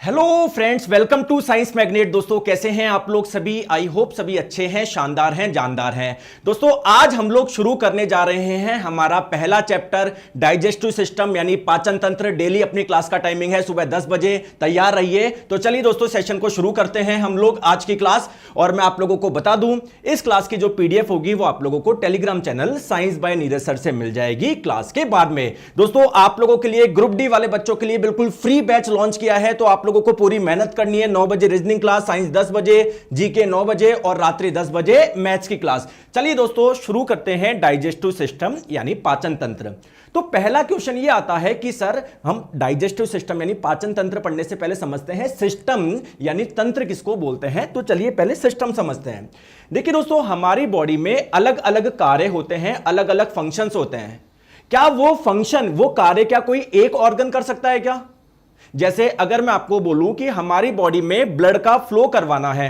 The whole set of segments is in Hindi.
Hello friends, welcome to science magnet. दोस्तों कैसे हैं आप लोग सभी? आई होप सभी अच्छे हैं, शानदार हैं, जानदार हैं। दोस्तों आज हम लोग शुरू करने जा रहे हैं हमारा पहला चैप्टर डाइजेस्टिव सिस्टम यानी पाचन तंत्र। डेली अपनी क्लास का टाइमिंग है सुबह 10 बजे, तैयार रहिए। तो चलिए दोस्तों सेशन को शुरू करते हैं हम लोग आज की क्लास। और मैं आप लोगों को बता दूं, इस क्लास की जो पीडीएफ होगी वो आप लोगों को Telegram channel science by Neeraj sir से मिल जाएगी क्लास के बाद में। दोस्तों आप लोगों के लिए ग्रुप डी वाले बच्चों के लिए बिल्कुल फ्री बैच लॉन्च किया है, तो आप लोगों को पूरी मेहनत करनी है। 9 बजे रीजनिंग क्लास, साइंस 10 बजे, जीके 9 बजे और रात्रि 10 बजे मैथ्स की क्लास। चलिए दोस्तों शुरू करते हैं डाइजेस्टिव सिस्टम यानी पाचन तंत्र। तो पहला क्वेश्चन ये आता है कि सर हम डाइजेस्टिव सिस्टम यानी पाचन तंत्र पढ़ने से पहले समझते हैं सिस्टम यानी तंत्र किसको बोलते हैं। तो चलिए पहले सिस्टम समझते हैं। देखिए दोस्तों, हमारी बॉडी में अलग अलग कार्य होते हैं, अलग अलग फंक्शंस होते हैं। क्या वो फंक्शन, वो कार्य क्या कोई एक ऑर्गन कर सकता है क्या? जैसे अगर मैं आपको बोलूं कि हमारी बॉडी में ब्लड का फ्लो करवाना है,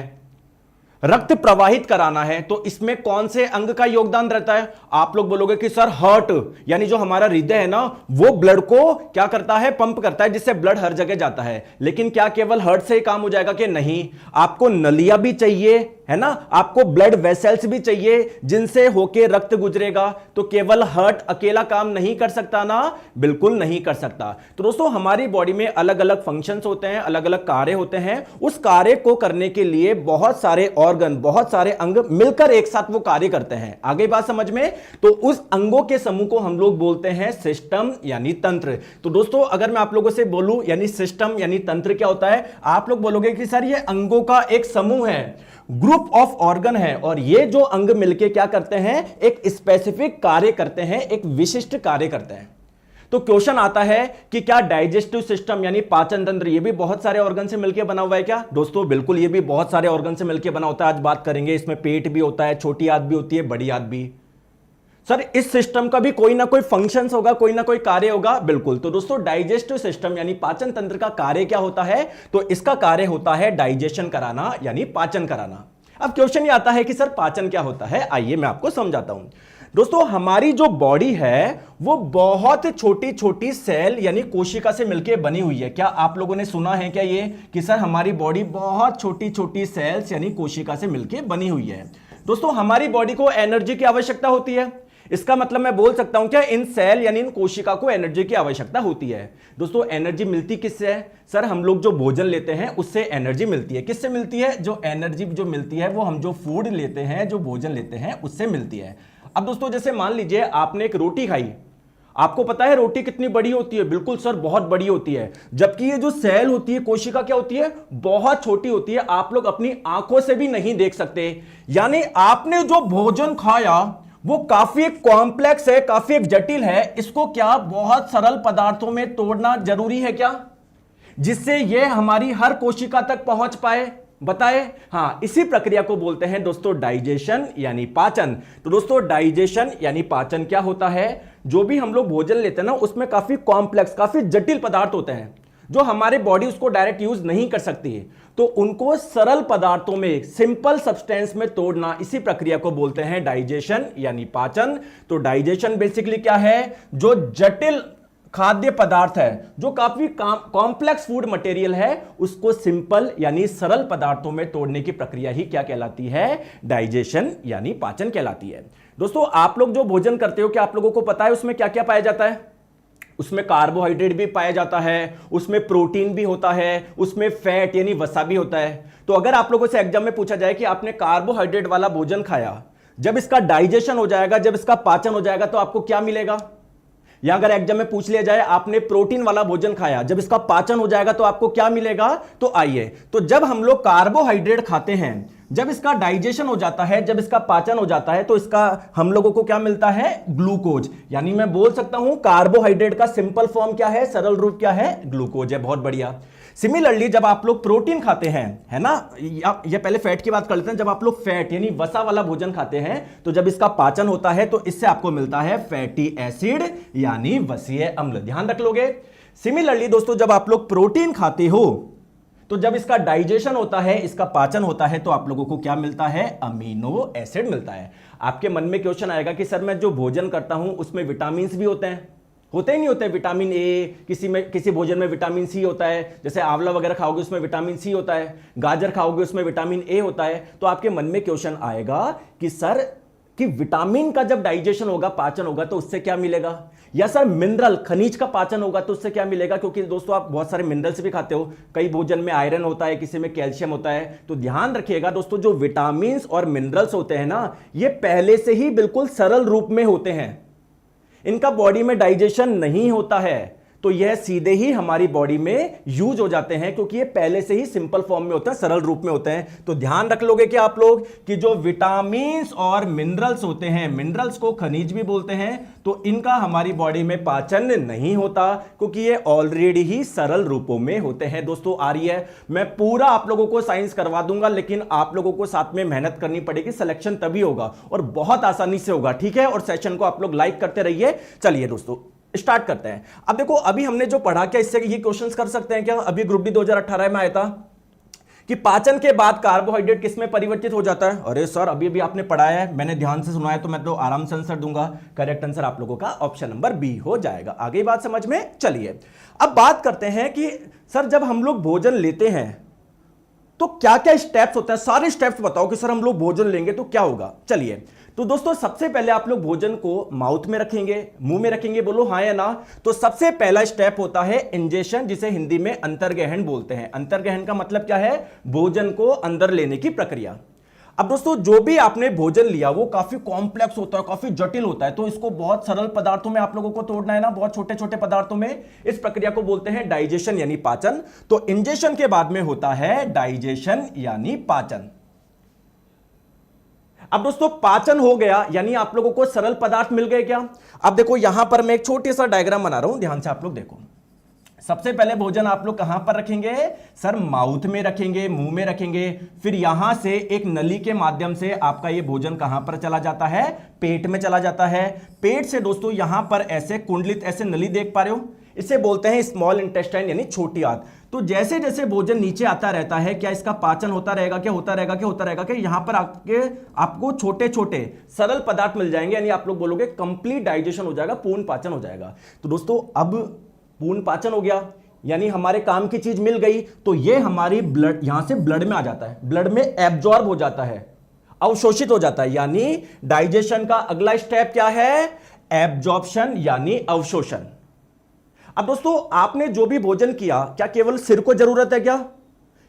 रक्त प्रवाहित कराना है, तो इसमें कौन से अंग का योगदान रहता है? आप लोग बोलोगे कि सर हार्ट, यानी जो हमारा हृदय है ना, वो ब्लड को क्या करता है? पंप करता है, जिससे ब्लड हर जगह जाता है। लेकिन क्या केवल हार्ट से ही काम हो जाएगा? कि नहीं, आपको नलियां भी चाहिए, है ना, आपको ब्लड वेसल्स भी चाहिए जिनसे होके रक्त गुजरेगा। तो केवल हार्ट अकेला काम नहीं कर सकता ना, बिल्कुल नहीं कर सकता। तो दोस्तों हमारी बॉडी में अलग अलग फंक्शंस होते हैं, अलग अलग कार्य होते हैं। उस कार्य को करने के लिए बहुत सारे ऑर्गन, बहुत सारे अंग मिलकर एक साथ वो कार्य करते हैं। आगे बात समझ में? तो उस अंगों के समूह को हम लोग बोलते हैं सिस्टम यानी तंत्र। तो दोस्तों अगर मैं आप लोगों से बोलूं यानी सिस्टम यानी तंत्र क्या होता है, आप लोग बोलोगे कि सर ये अंगों का एक समूह है, ग्रुप ऑफ ऑर्गन है, और ये जो अंग मिलके क्या करते हैं? एक स्पेसिफिक कार्य करते हैं, एक विशिष्ट कार्य करते हैं। तो क्वेश्चन आता है कि क्या डाइजेस्टिव सिस्टम यानी पाचन तंत्र ये भी बहुत सारे ऑर्गन से मिलकर बना हुआ है क्या? दोस्तों बिल्कुल, ये भी बहुत सारे ऑर्गन से मिलकर बना होता है। आज बात करेंगे, इसमें पेट भी होता है, छोटी आंत भी होती है, बड़ी आंत भी। सर इस सिस्टम का भी कोई ना कोई फंक्शंस होगा, कोई ना कोई कार्य होगा। बिल्कुल। तो दोस्तों डाइजेस्टिव सिस्टम यानी पाचन तंत्र का कार्य क्या होता है? तो इसका कार्य होता है डाइजेशन कराना यानी पाचन कराना। अब क्वेश्चन ये आता है कि सर पाचन क्या होता है? आइए मैं आपको समझाता हूं। दोस्तों हमारी जो बॉडी है वो बहुत छोटी छोटी सेल यानी कोशिका से मिलकर बनी हुई है। क्या आप लोगों ने सुना है क्या ये कि सर हमारी बॉडी बहुत छोटी छोटी सेल्स यानी कोशिका से मिलकर बनी हुई है? दोस्तों हमारी बॉडी को एनर्जी की आवश्यकता होती है। इसका मतलब मैं बोल सकता हूं क्या इन सेल यानी इन कोशिका को एनर्जी की आवश्यकता होती है। दोस्तों एनर्जी मिलती किससे है? सर हम लोग जो भोजन लेते हैं उससे एनर्जी मिलती है। किससे मिलती है? जो एनर्जी जो मिलती है वो हम जो फूड लेते हैं, जो भोजन लेते हैं, उससे मिलती है। अब दोस्तों जैसे मान लीजिए आपने एक रोटी खाई, आपको पता है रोटी कितनी बड़ी होती है? बिल्कुल सर, बहुत बड़ी होती है। जबकि ये जो सेल होती है, कोशिका क्या होती है? बहुत छोटी होती है, आप लोग अपनी आंखों से भी नहीं देख सकते। यानी आपने जो भोजन खाया वो काफी कॉम्प्लेक्स है, काफी जटिल है। इसको क्या बहुत सरल पदार्थों में तोड़ना जरूरी है क्या, जिससे यह हमारी हर कोशिका तक पहुंच पाए? बताए। हां, इसी प्रक्रिया को बोलते हैं दोस्तों डाइजेशन यानी पाचन। तो दोस्तों डाइजेशन यानी पाचन क्या होता है? जो भी हम लोग भोजन लेते हैं ना, उसमें काफी कॉम्प्लेक्स, काफी जटिल पदार्थ होते हैं जो हमारे बॉडी उसको डायरेक्ट यूज नहीं कर सकती है। तो उनको सरल पदार्थों में, सिंपल सब्सटेंस में तोड़ना, इसी प्रक्रिया को बोलते हैं डाइजेशन यानी पाचन। तो डाइजेशन बेसिकली क्या है? जो जटिल खाद्य पदार्थ है, जो काफी कॉम्प्लेक्स फूड मटेरियल है, उसको सिंपल यानी सरल पदार्थों में तोड़ने की प्रक्रिया ही क्या कहलाती है? डाइजेशन यानी पाचन कहलाती है। दोस्तों आप लोग जो भोजन करते हो, क्या आप लोगों को पता है उसमें क्या क्या पाया जाता है? उसमें कार्बोहाइड्रेट भी पाया जाता है, उसमें प्रोटीन भी होता है, उसमें फैट यानी वसा भी होता है। तो अगर आप लोगों से एग्जाम में पूछा जाए कि आपने कार्बोहाइड्रेट वाला भोजन खाया, जब इसका डाइजेशन हो जाएगा, जब इसका पाचन हो जाएगा, तो आपको क्या मिलेगा? या अगर एग्जाम में पूछ लिया जाए आपने प्रोटीन वाला भोजन खाया, जब इसका पाचन हो जाएगा तो आपको क्या मिलेगा? तो आइए, तो जब हम लोग कार्बोहाइड्रेट खाते हैं, जब इसका डाइजेशन हो जाता है, जब इसका पाचन हो जाता है, तो इसका हम लोगों को क्या मिलता है? ग्लूकोज। यानी मैं बोल सकता हूं कार्बोहाइड्रेट का सिंपल फॉर्म क्या है, सरल रूप क्या है? ग्लूकोज है। बहुत बढ़िया। सिमिलरली जब आप लोग प्रोटीन खाते हैं, है ना, ये पहले फैट की बात कर लेते हैं। जब आप लोग फैट यानी वसा वाला भोजन खाते हैं, तो जब इसका पाचन होता है तो इससे आपको मिलता है फैटी एसिड यानी वसीय अम्ल। ध्यान रख लोगे। सिमिलरली दोस्तों जब आप लोग प्रोटीन खाते हो, तो जब इसका डाइजेशन होता है, इसका पाचन होता है, तो आप लोगों को क्या मिलता है? अमीनो एसिड मिलता है। आपके मन में क्वेश्चन आएगा कि सर मैं जो भोजन करता हूं उसमें विटामिन भी होते हैं, होते ही नहीं होते। विटामिन ए किसी भोजन में विटामिन सी होता है, जैसे आंवला वगैरह खाओगे उसमें विटामिन सी होता है, गाजर खाओगे उसमें विटामिन ए होता है। तो आपके मन में क्वेश्चन आएगा कि सर कि विटामिन का जब डाइजेशन होगा, पाचन होगा, तो उससे क्या मिलेगा, या सर मिनरल खनिज का पाचन होगा तो उससे क्या मिलेगा। क्योंकि दोस्तों आप बहुत सारे मिनरल्स भी खाते हो, कई भोजन में आयरन होता है, किसी में कैल्शियम होता है। तो ध्यान रखिएगा दोस्तों, जो विटामिन और मिनरल्स होते हैं ना, ये पहले से ही बिल्कुल सरल रूप में होते हैं, इनका बॉडी में डाइजेशन नहीं होता है, तो यह सीधे ही हमारी बॉडी में यूज हो जाते हैं, क्योंकि ये पहले से ही सिंपल फॉर्म में होते हैं, सरल रूप में होते हैं। तो ध्यान रख लोगे कि आप लोग कि जो विटामिन्स और मिनरल्स होते हैं, मिनरल्स को खनिज भी बोलते हैं, तो इनका हमारी बॉडी में पाचन नहीं होता, क्योंकि ये ऑलरेडी ही सरल रूपों में होते हैं। दोस्तों आ रही है, मैं पूरा आप लोगों को साइंस करवा दूंगा, लेकिन आप लोगों को साथ में मेहनत करनी पड़ेगी, सिलेक्शन तभी होगा और बहुत आसानी से होगा, ठीक है। और सेशन को आप लोग लाइक करते रहिए। चलिए दोस्तों स्टार्ट करते हैं। अब देखो, अभी हमने जो पढ़ा, क्या इससे ये क्वेश्चंस कर सकते हैं क्या? अभी ग्रुप डी 2018 में आया था कि पाचन के बाद कार्बोहाइड्रेट किस में परिवर्तित हो जाता है। अरे सर अभी भी आपने पढ़ाया है, मैंने ध्यान से सुना है, तो मैं तो आराम से आंसर दूंगा। करेक्ट आंसर आप लोगों का ऑप्शन नंबर बी हो जाएगा। आगे बात समझ में। चलिए अब बात करते हैं कि सर जब हम लोग भोजन लेते हैं तो क्या क्या स्टेप्स होते हैं, सारे स्टेप्स बताओ कि सर हम लोग भोजन लेंगे तो क्या होगा। चलिए तो दोस्तों सबसे पहले आप लोग भोजन को माउथ में रखेंगे, मुंह में रखेंगे, बोलो हाँ या ना। तो सबसे पहला स्टेप होता है इंजेशन, जिसे हिंदी में अंतर्ग्रहण बोलते हैं। अंतर्ग्रहण का मतलब क्या है? भोजन को अंदर लेने की प्रक्रिया। अब दोस्तों जो भी आपने भोजन लिया वो काफी कॉम्प्लेक्स होता है, काफी जटिल होता है, तो इसको बहुत सरल पदार्थों में आप लोगों को तोड़ना है ना, बहुत छोटे छोटे पदार्थों में। इस प्रक्रिया को बोलते हैं डाइजेशन यानी पाचन। तो इंजेशन के बाद में होता है डाइजेशन यानी पाचन। अब दोस्तों पाचन हो गया, यानी आप लोगों को सरल पदार्थ मिल गए क्या? अब देखो यहां पर मैं एक छोटी सा डायग्राम बना रहा हूं, ध्यान से आप लोग देखो। सबसे पहले भोजन आप लोग कहां पर रखेंगे? सर माउथ में रखेंगे, मुंह में रखेंगे। फिर यहां से एक नली के माध्यम से आपका ये भोजन कहां पर चला जाता है? पेट में चला जाता है। पेट से दोस्तों यहां पर ऐसे कुंडलित ऐसे नली देख पा रहे हो, इसे बोलते हैं स्मॉल इंटेस्टाइन यानी छोटी आंत। तो जैसे जैसे भोजन नीचे आता रहता है, क्या इसका पाचन होता रहेगा? क्या होता रहेगा? क्या होता रहेगा? कि यहां पर आपको छोटे छोटे सरल पदार्थ मिल जाएंगे, यानी आप लोग बोलोगे कंप्लीट डाइजेशन हो जाएगा, पूर्ण पाचन हो जाएगा। तो दोस्तों अब पूर्ण पाचन हो गया, यानी हमारे काम की चीज मिल गई, तो ये हमारी ब्लड यहां से ब्लड में आ जाता है, ब्लड में एब्जॉर्ब हो जाता है, अवशोषित हो जाता है। यानी डाइजेशन का अगला स्टेप क्या है? एब्जॉर्प्शन यानी अवशोषण। अब दोस्तों आपने जो भी भोजन किया, क्या केवल सिर को जरूरत है क्या,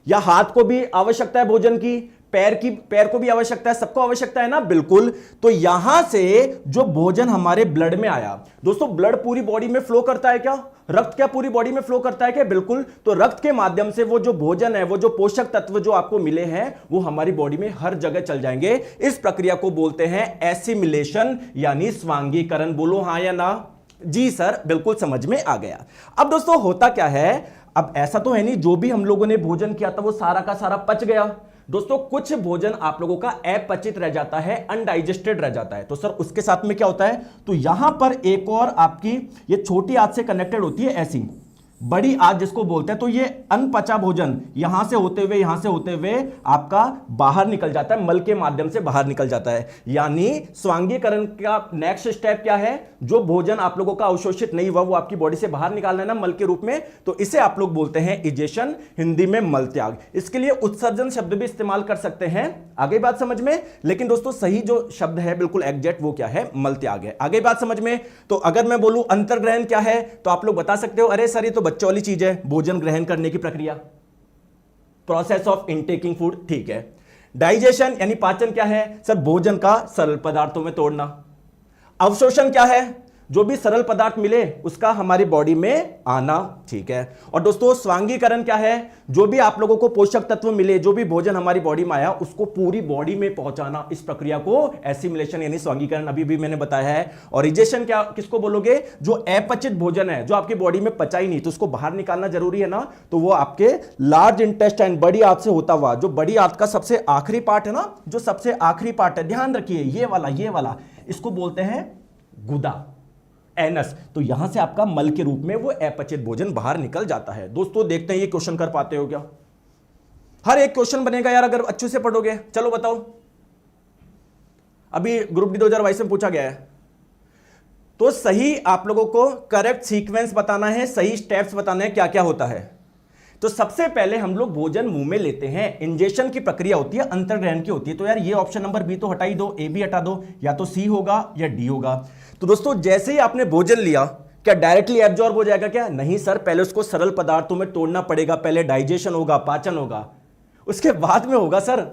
या हाथ को भी आवश्यकता है भोजन की, पैर को भी आवश्यकता है, सबको आवश्यकता है ना? बिल्कुल। तो यहां से जो भोजन हमारे ब्लड में आया, दोस्तों ब्लड पूरी बॉडी में फ्लो करता है क्या? रक्त क्या पूरी बॉडी में फ्लो करता है क्या? बिल्कुल। तो रक्त के माध्यम से वो जो भोजन है, वो जो पोषक तत्व जो आपको मिले हैं, वो हमारी बॉडी में हर जगह चल जाएंगे। इस प्रक्रिया को बोलते हैं एसिमिलेशन यानी स्वांगीकरण। बोलो हाँ या ना। जी सर बिल्कुल समझ में आ गया। अब दोस्तों होता क्या है, अब ऐसा तो है नहीं जो भी हम लोगों ने भोजन किया था वो सारा का सारा पच गया। दोस्तों कुछ भोजन आप लोगों का अपचित रह जाता है, अनडाइजेस्टेड रह जाता है। तो सर उसके साथ में क्या होता है? तो यहां पर एक और आपकी ये छोटी आंत से कनेक्टेड होती है, ऐसी बड़ी आंत जिसको बोलते हैं। तो ये अनपचा भोजन यहां से होते हुए आपका बाहर निकल जाता है, मल के माध्यम से बाहर निकल जाता है। यानी स्वांगीकरण का नेक्स्ट स्टेप क्या है? जो भोजन आप लोगों का अवशोषित नहीं हुआ वो आपकी बॉडी से बाहर निकालना है ना, मल के रूप में। तो इसे आप लोग बोलते हैं इजेशन, हिंदी में मल त्याग। इसके लिए उत्सर्जन शब्द भी इस्तेमाल कर सकते हैं। आगे बात समझ में। लेकिन दोस्तों सही जो शब्द है बिल्कुल एग्जैक्ट वो क्या है? मल त्याग है। आगे बात समझ में। तो अगर मैं बोलूं अंतर्ग्रहण क्या है, तो आप लोग बता सकते हो अरे सर ये तो बच्चों वाली चीज है, भोजन ग्रहण करने की प्रक्रिया, प्रोसेस ऑफ इनटेकिंग फूड। ठीक है। डाइजेशन यानी पाचन क्या है? सर भोजन का सरल पदार्थों में तोड़ना। अवशोषण क्या है? जो भी सरल पदार्थ मिले उसका हमारी बॉडी में आना। ठीक है। और दोस्तों स्वांगीकरण क्या है? जो भी आप लोगों को पोषक तत्व मिले, जो भी भोजन हमारी बॉडी में आया उसको पूरी बॉडी में पहुंचाना, इस प्रक्रिया को एसिमिलेशन यानी स्वांगीकरण अभी भी मैंने बताया है। और इजेशन क्या किसको बोलोगे? जो अपचित भोजन है, जो आपकी बॉडी में पचा ही नहीं, तो उसको बाहर निकालना जरूरी है ना, तो वो आपके लार्ज इंटेस्टाइन बड़ी आंत से होता हुआ, जो बड़ी आंत का सबसे आखिरी पार्ट है ना, जो सबसे आखिरी पार्ट है, ध्यान रखिए ये वाला इसको बोलते हैं गुदा, एनस। तो यहां से आपका मल के रूप में वो अपचित भोजन बाहर निकल जाता है। दोस्तों देखते हैं ये क्वेश्चन कर पाते हो क्या? हर एक क्वेश्चन बनेगा यार अगर अच्छे से पढ़ोगे। चलो बताओ, अभी ग्रुप डी 2022 में पूछा गया है। तो सही आप लोगों को करेक्ट सीक्वेंस बताना है, सही स्टेप्स बताना है क्या क्या होता है। तो सबसे पहले हम लोग भोजन मुंह में लेते हैं, इंजेक्शन की प्रक्रिया होती है, अंतर्ग्रहण की होती है। तो यार ये ऑप्शन नंबर बी तो हटा ही दो, ए भी हटा दो, या तो सी होगा या डी होगा। तो दोस्तों जैसे ही आपने भोजन लिया, क्या डायरेक्टली एब्जॉर्ब हो जाएगा? क्या नहीं सर, पहले उसको सरल पदार्थों में तोड़ना पड़ेगा, पहले डाइजेशन होगा, पाचन होगा, उसके बाद में होगा सर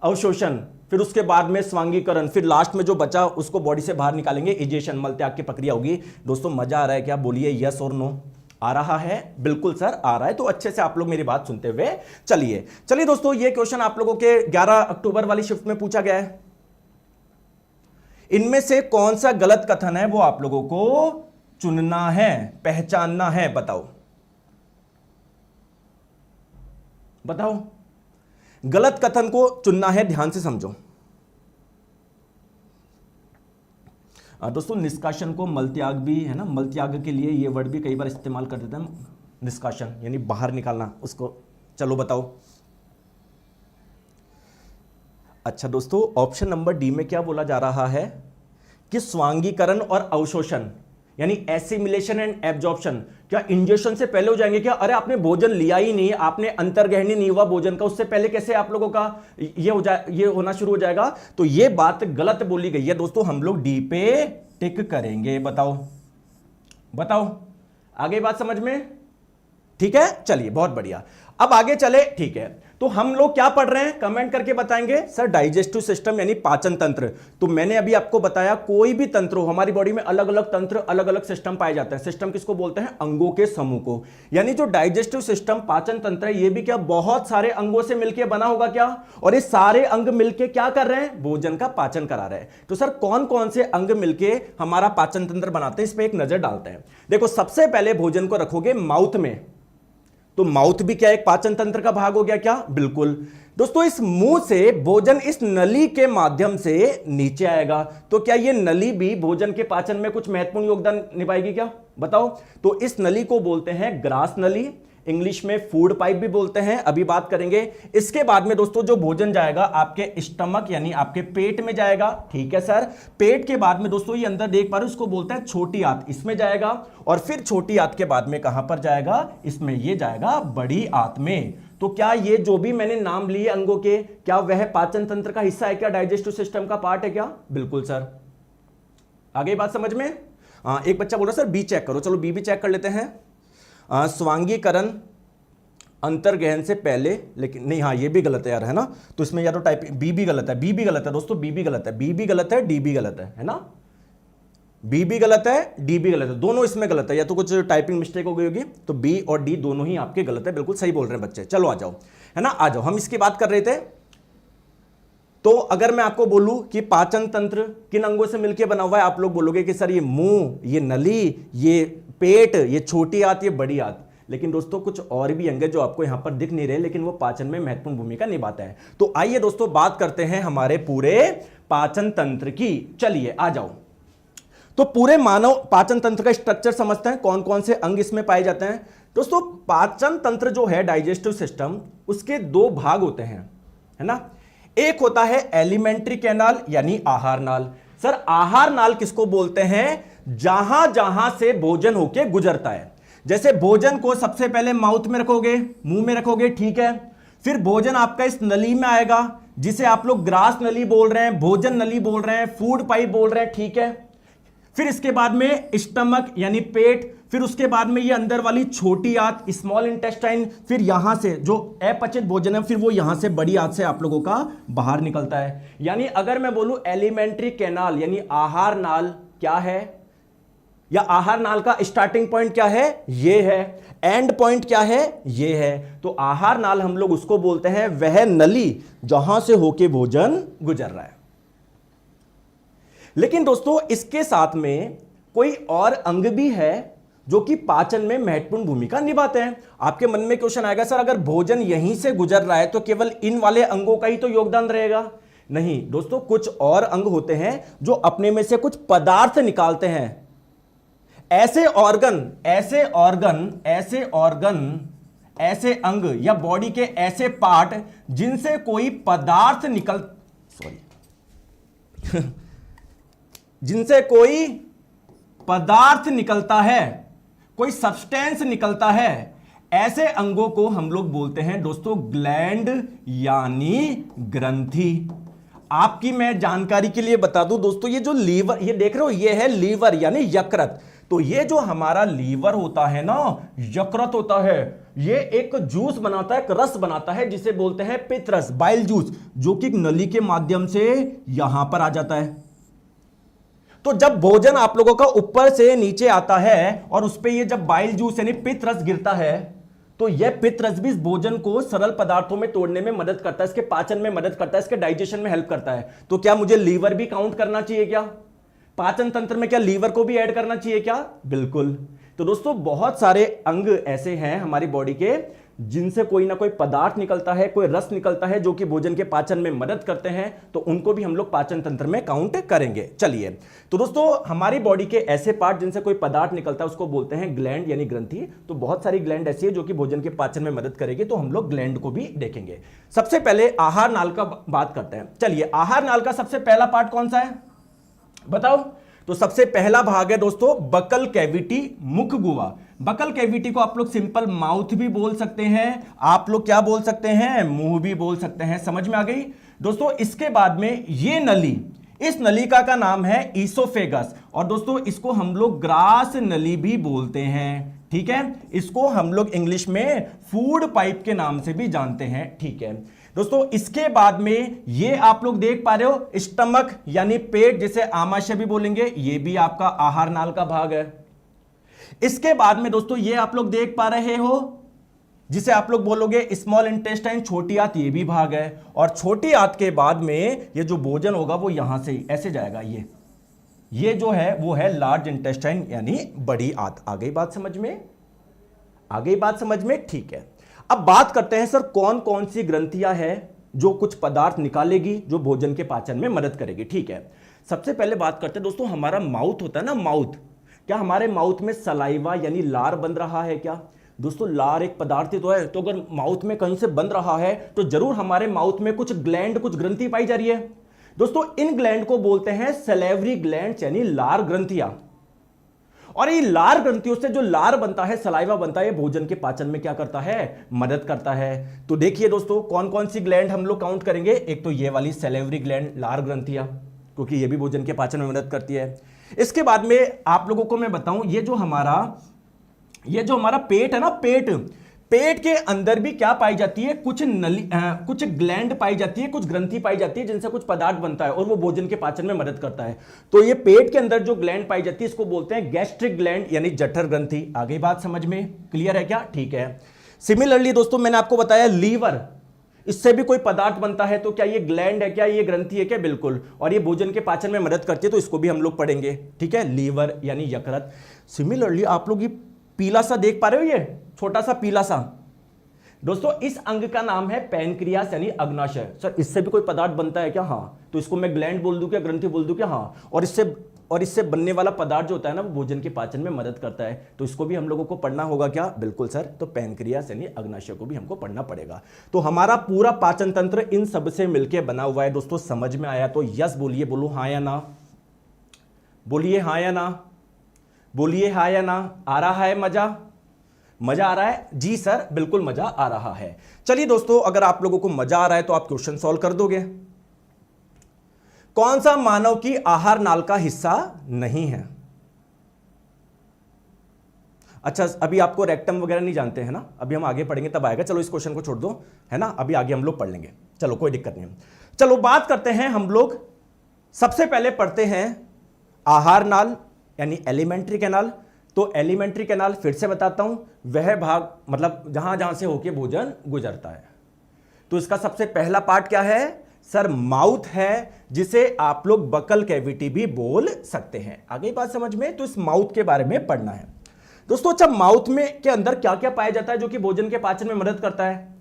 अवशोषण, फिर उसके बाद में स्वांगीकरण, फिर लास्ट में जो बचा उसको बॉडी से बाहर निकालेंगे, इजेशन, मल त्याग की प्रक्रिया होगी। दोस्तों मजा आ रहा है क्या? बोलिए यस और नो। आ रहा है? बिल्कुल सर आ रहा है। तो अच्छे से आप लोग मेरी बात सुनते हुए चलिए दोस्तों, ये क्वेश्चन आप लोगों के 11 अक्टूबर वाली शिफ्ट में पूछा गया है। इनमें से कौन सा गलत कथन है वो आप लोगों को चुनना है, पहचानना है। बताओ बताओ, गलत कथन को चुनना है, ध्यान से समझो। दोस्तों निष्कासन को मलत्याग भी है ना, मलत्याग के लिए ये वर्ड भी कई बार इस्तेमाल कर देते हैं, निष्कासन यानी बाहर निकालना उसको। चलो बताओ। अच्छा दोस्तों, ऑप्शन नंबर डी में क्या बोला जा रहा है कि स्वांगीकरण और अवशोषण यानी एसिमिलेशन एंड एब्जॉर्प्शन क्या इंजेक्शन से पहले हो जाएंगे क्या? अरे आपने भोजन लिया ही नहीं, आपने अंतर्ग्रहण ही नहीं हुआ भोजन का, उससे पहले कैसे आप लोगों का ये होना शुरू हो जाएगा? तो ये बात गलत बोली गई है दोस्तों, हम लोग डी पे टिक करेंगे। बताओ बताओ, आगे बात समझ में? ठीक है, चलिए बहुत बढ़िया। अब आगे चले, ठीक है। तो हम लोग क्या पढ़ रहे हैं कमेंट करके बताएंगे सर। डाइजेस्टिव सिस्टम यानी पाचन तंत्र। तो मैंने अभी आपको बताया कोई भी तंत्र हो, हमारी बॉडी में अलग अलग तंत्र, अलग अलग सिस्टम पाए जाते हैं। सिस्टम किसको बोलते हैं? अंगों के समूह को। यानी जो डाइजेस्टिव सिस्टम पाचन तंत्र है, ये भी क्या बहुत सारे अंगों से मिलकर बना होगा क्या? और ये सारे अंग मिलकर क्या कर रहे हैं? भोजन का पाचन करा रहे हैं। तो सर कौन कौन से अंग मिलकर हमारा पाचन तंत्र बनाते हैं, इस पर एक नजर डालते हैं। देखो सबसे पहले भोजन को रखोगे माउथ में, तो माउथ भी क्या एक पाचन तंत्र का भाग हो गया क्या? बिल्कुल दोस्तों। इस मुंह से भोजन इस नली के माध्यम से नीचे आएगा, तो क्या ये नली भी भोजन के पाचन में कुछ महत्वपूर्ण योगदान निभाएगी क्या? बताओ। तो इस नली को बोलते हैं ग्रास नली, इंग्लिश में फूड पाइप भी बोलते हैं, अभी बात करेंगे। इसके बाद में दोस्तों जो भोजन जाएगा आपके स्टमक यानी आपके पेट में जाएगा, ठीक है सर। पेट के बाद में दोस्तों ये अंदर देख पा रहे हो, इसको बोलते हैं छोटी आंत, इसमें जाएगा। और फिर छोटी आंत के बाद में कहां पर जाएगा? इसमें ये जाएगा बड़ी आंत में। तो क्या ये जो भी मैंने नाम लिए अंगों के, क्या वह पाचन तंत्र का हिस्सा है क्या? डाइजेस्टिव सिस्टम का पार्ट है क्या? बिल्कुल सर। आगे बात समझ में? एक बच्चा बोल रहा सर बी चेक करो, चलो बी भी चेक कर लेते हैं। स्वांगीकरण अंतर्ग्रहण से पहले, लेकिन नहीं, हाँ ये भी गलत है यार, है ना। तो इसमें या तो टाइप बी भी गलत है, बी भी गलत है दोस्तों, बी भी गलत है, बी भी गलत है, डी भी गलत है ना। बी भी गलत है, डी भी गलत है, दोनों इसमें गलत है, या तो कुछ टाइपिंग मिस्टेक हो गई होगी। तो बी और डी दोनों ही आपके गलत है, बिल्कुल सही बोल रहे हैं बच्चे। चलो आ जाओ, है ना, आ जाओ। हम इसकी बात कर रहे थे। तो अगर मैं आपको बोलूं कि पाचन तंत्र किन अंगों से मिलकर बना हुआ है, आप लोग बोलोगे कि सर ये मुंह, ये नली, ये पेट, ये छोटी आंत, ये बड़ी आंत। लेकिन दोस्तों कुछ और भी अंग जो आपको यहां पर दिख नहीं रहे, लेकिन वो पाचन में महत्वपूर्ण भूमिका निभाता है। तो आइए दोस्तों बात करते हैं हमारे पूरे पाचन तंत्र की। चलिए आ जाओ। तो पूरे मानव पाचन तंत्र का स्ट्रक्चर समझते हैं, कौन कौन से अंग इसमें पाए जाते हैं। दोस्तों पाचन तंत्र जो है, डाइजेस्टिव सिस्टम, उसके दो भाग होते हैं, है ना। एक होता है एलिमेंट्री कैनाल यानी आहार नाल। सर आहार नाल किसको बोलते हैं? जहां जहां से भोजन होके गुजरता है। जैसे भोजन को सबसे पहले माउथ में रखोगे, मुंह में रखोगे, ठीक है। फिर भोजन आपका इस नली में आएगा, जिसे आप लोग ग्रास नली बोल रहे हैं, भोजन नली बोल रहे हैं, फूड पाइप बोल रहे हैं, ठीक है। फिर इसके बाद में स्टमक यानी पेट, फिर उसके बाद में ये अंदर वाली छोटी आंत स्मॉल इंटेस्टाइन, फिर यहां से जो अपचित भोजन है, फिर वो यहां से बड़ी आंत से आप लोगों का बाहर निकलता है। यानी अगर मैं बोलूं एलिमेंट्री कैनाल यानी आहार नाल क्या है, या आहार नाल का स्टार्टिंग पॉइंट क्या है, ये है। एंड पॉइंट क्या है, ये है। तो आहार नाल हम लोग उसको बोलते हैं वह नली जहां से होके भोजन गुजर रहा है। लेकिन दोस्तों इसके साथ में कोई और अंग भी है जो कि पाचन में महत्वपूर्ण भूमिका निभाते हैं। आपके मन में क्वेश्चन आएगा सर अगर भोजन यहीं से गुजर रहा है तो केवल इन वाले अंगों का ही तो योगदान रहेगा। नहीं दोस्तों, कुछ और अंग होते हैं जो अपने में से कुछ पदार्थ निकालते हैं। ऐसे अंग या बॉडी के ऐसे पार्ट जिनसे कोई पदार्थ जिनसे कोई पदार्थ निकलता है, कोई सब्सटेंस निकलता है, ऐसे अंगों को हम लोग बोलते हैं दोस्तों ग्लैंड यानी ग्रंथि। आपकी मैं जानकारी के लिए बता दूं दोस्तों, ये जो लीवर, ये देख रहे हो, ये है लीवर यानी यकृत। तो ये जो हमारा लीवर होता है ना, यकृत होता है, ये एक जूस बनाता है, एक रस बनाता है जिसे बोलते हैं पित्तरस, बाइल जूस, जो कि नली के माध्यम से यहां पर आ जाता है। तो जब भोजन आप लोगों का ऊपर से नीचे आता है और उस पे ये जब बाइल जूस यानी पित्तरस गिरता है, तो यह पित्तरस भी इस भोजन को सरल पदार्थों में तोड़ने में मदद करता है, इसके पाचन में मदद करता है, इसके डाइजेशन में हेल्प करता है। तो क्या मुझे लीवर भी काउंट करना चाहिए क्या? पाचन तंत्र में क्या लीवर को भी ऐड करना चाहिए क्या? बिल्कुल। तो दोस्तों बहुत सारे अंग ऐसे हैं हमारी बॉडी के जिनसे कोई ना कोई पदार्थ निकलता है, कोई रस निकलता है जो कि भोजन के पाचन में मदद करते हैं, तो उनको भी हम लोग पाचन तंत्र में काउंट करेंगे। चलिए, तो दोस्तों हमारी बॉडी के ऐसे पार्ट जिनसे कोई पदार्थ निकलता है उसको बोलते हैं ग्लैंड यानी ग्रंथि। तो बहुत सारी ग्लैंड ऐसी है जो कि भोजन के पाचन में मदद करेगी, तो हम लोग ग्लैंड को भी देखेंगे। सबसे पहले आहार नाल का बात करते हैं। चलिए, आहार नाल का सबसे पहला पार्ट कौन सा है बताओ? तो सबसे पहला भाग है दोस्तों बकल कैविटी, मुख गुहा। बकल कैविटी को आप लोग सिंपल माउथ भी बोल सकते हैं, आप लोग क्या बोल सकते हैं, मुंह भी बोल सकते हैं। समझ में आ गई दोस्तों? इसके बाद में ये नली, इस नलिका का नाम है ईसोफेगस, और दोस्तों इसको हम लोग ग्रास नली भी बोलते हैं। ठीक है, इसको हम लोग इंग्लिश में फूड पाइप के नाम से भी जानते हैं। ठीक है दोस्तों, इसके बाद में ये आप लोग देख पा रहे हो स्टमक यानी पेट, जिसे आमाशय भी बोलेंगे, ये भी आपका आहार नाल का भाग है। इसके बाद में दोस्तों ये आप लोग देख पा रहे हो जिसे आप लोग बोलोगे स्मॉल इंटेस्टाइन, छोटी आंत, ये भी भाग है। और छोटी आंत के बाद में ये जो भोजन होगा वो यहां से ऐसे जाएगा, ये जो है वो है लार्ज इंटेस्टाइन यानी बड़ी आंत। आ गई बात समझ में? आ गई बात समझ में? ठीक है, अब बात करते हैं सर कौन कौन सी ग्रंथियां हैं जो कुछ पदार्थ निकालेगी, जो भोजन के पाचन में मदद करेगी। ठीक है, सबसे पहले बात करते हैं दोस्तों हमारा माउथ होता है ना, माउथ। क्या हमारे माउथ में सलाइवा यानी लार बन रहा है क्या? दोस्तों लार एक पदार्थ ही तो है, तो अगर माउथ में कहीं से बन रहा है तो जरूर हमारे माउथ में कुछ ग्लैंड, कुछ ग्रंथि पाई जा रही है। दोस्तों इन ग्लैंड को बोलते हैं सलेवरी ग्लैंड यानी लार ग्रंथियां। और ये लार ग्रंथियों से जो लार बनता है, सलाइवा बनता है, ये भोजन के पाचन में क्या करता है, मदद करता है। तो देखिए दोस्तों कौन कौन सी ग्लैंड हम लोग काउंट करेंगे। एक तो ये वाली सलेवरी ग्लैंड, लार ग्रंथियां, क्योंकि ये भी भोजन के पाचन में मदद करती है। इसके बाद में आप लोगों को मैं बताऊं, ये जो हमारा पेट है ना, पेट के अंदर भी क्या पाई जाती है, कुछ ग्लैंड पाई जाती है, कुछ ग्रंथि पाई जाती है जिनसे कुछ पदार्थ बनता है और वो भोजन के पाचन में मदद करता है। तो ये पेट के अंदर जो ग्लैंड पाई जाती है इसको बोलते हैं गैस्ट्रिक ग्लैंड यानी जठर ग्रंथि। आगे बात समझ में क्लियर है क्या? ठीक है। सिमिलरली दोस्तों मैंने आपको बताया लीवर, इससे भी कोई पदार्थ बनता है, तो क्या ये ग्लैंड है, क्या ये ग्रंथि है क्या? बिल्कुल। और ये भोजन के पाचन में मदद करती है, तो इसको भी हम लोग पढ़ेंगे। ठीक है, लीवर यानी यकृत। सिमिलरली आप लोग ये पीला सा देख पा रहे हो, ये छोटा सा पीला सा, दोस्तों इस अंग का नाम है पैनक्रियास यानी अग्नाशय। सर इससे भी कोई पदार्थ बनता है क्या? हाँ। तो इसको मैं ग्लैंड बोल दूं क्या, ग्रंथि बोल दूं क्या? हाँ। और इससे बनने वाला पदार्थ जो होता है ना, वो भोजन के पाचन में मदद करता है, तो इसको भी हम लोगों को पढ़ना होगा क्या? बिल्कुल सर। तो पैनक्रियास यानी अग्नाशय को भी हमको पढ़ना पड़ेगा। तो हमारा पूरा पाचन तंत्र इन सब से मिलकर बना हुआ है। दोस्तों समझ में आया तो यस बोलिए, बोलो हाँ या ना, बोलिए हाँ या ना, बोलिए हाँ या ना। आ रहा है मजा आ रहा है? जी सर बिल्कुल मजा आ रहा है। चलिए दोस्तों, अगर आप लोगों को मजा आ रहा है तो आप क्वेश्चन सॉल्व कर दोगे। कौन सा मानव की आहार नाल का हिस्सा नहीं है? अच्छा, अभी आपको रेक्टम वगैरह नहीं जानते हैं ना, अभी हम आगे पढ़ेंगे तब आएगा। चलो इस क्वेश्चन को छोड़ दो, है ना, अभी आगे हम लोग पढ़ लेंगे। चलो कोई दिक्कत नहीं है। चलो बात करते हैं हम लोग, सबसे पहले पढ़ते हैं आहार नाल यानी एलिमेंट्री कैनाल। तो एलिमेंट्री कैनाल फिर से बताता हूं, वह भाग मतलब जहां जहां से होके भोजन गुजरता है। तो इसका सबसे पहला पार्ट क्या है सर? माउथ है, जिसे आप लोग बकल कैविटी भी बोल सकते हैं। आगे बात समझ में? तो इस माउथ के बारे में पढ़ना है दोस्तों। अच्छा, माउथ में के अंदर क्या क्या पाया जाता है जो कि भोजन के पाचन में मदद करता है?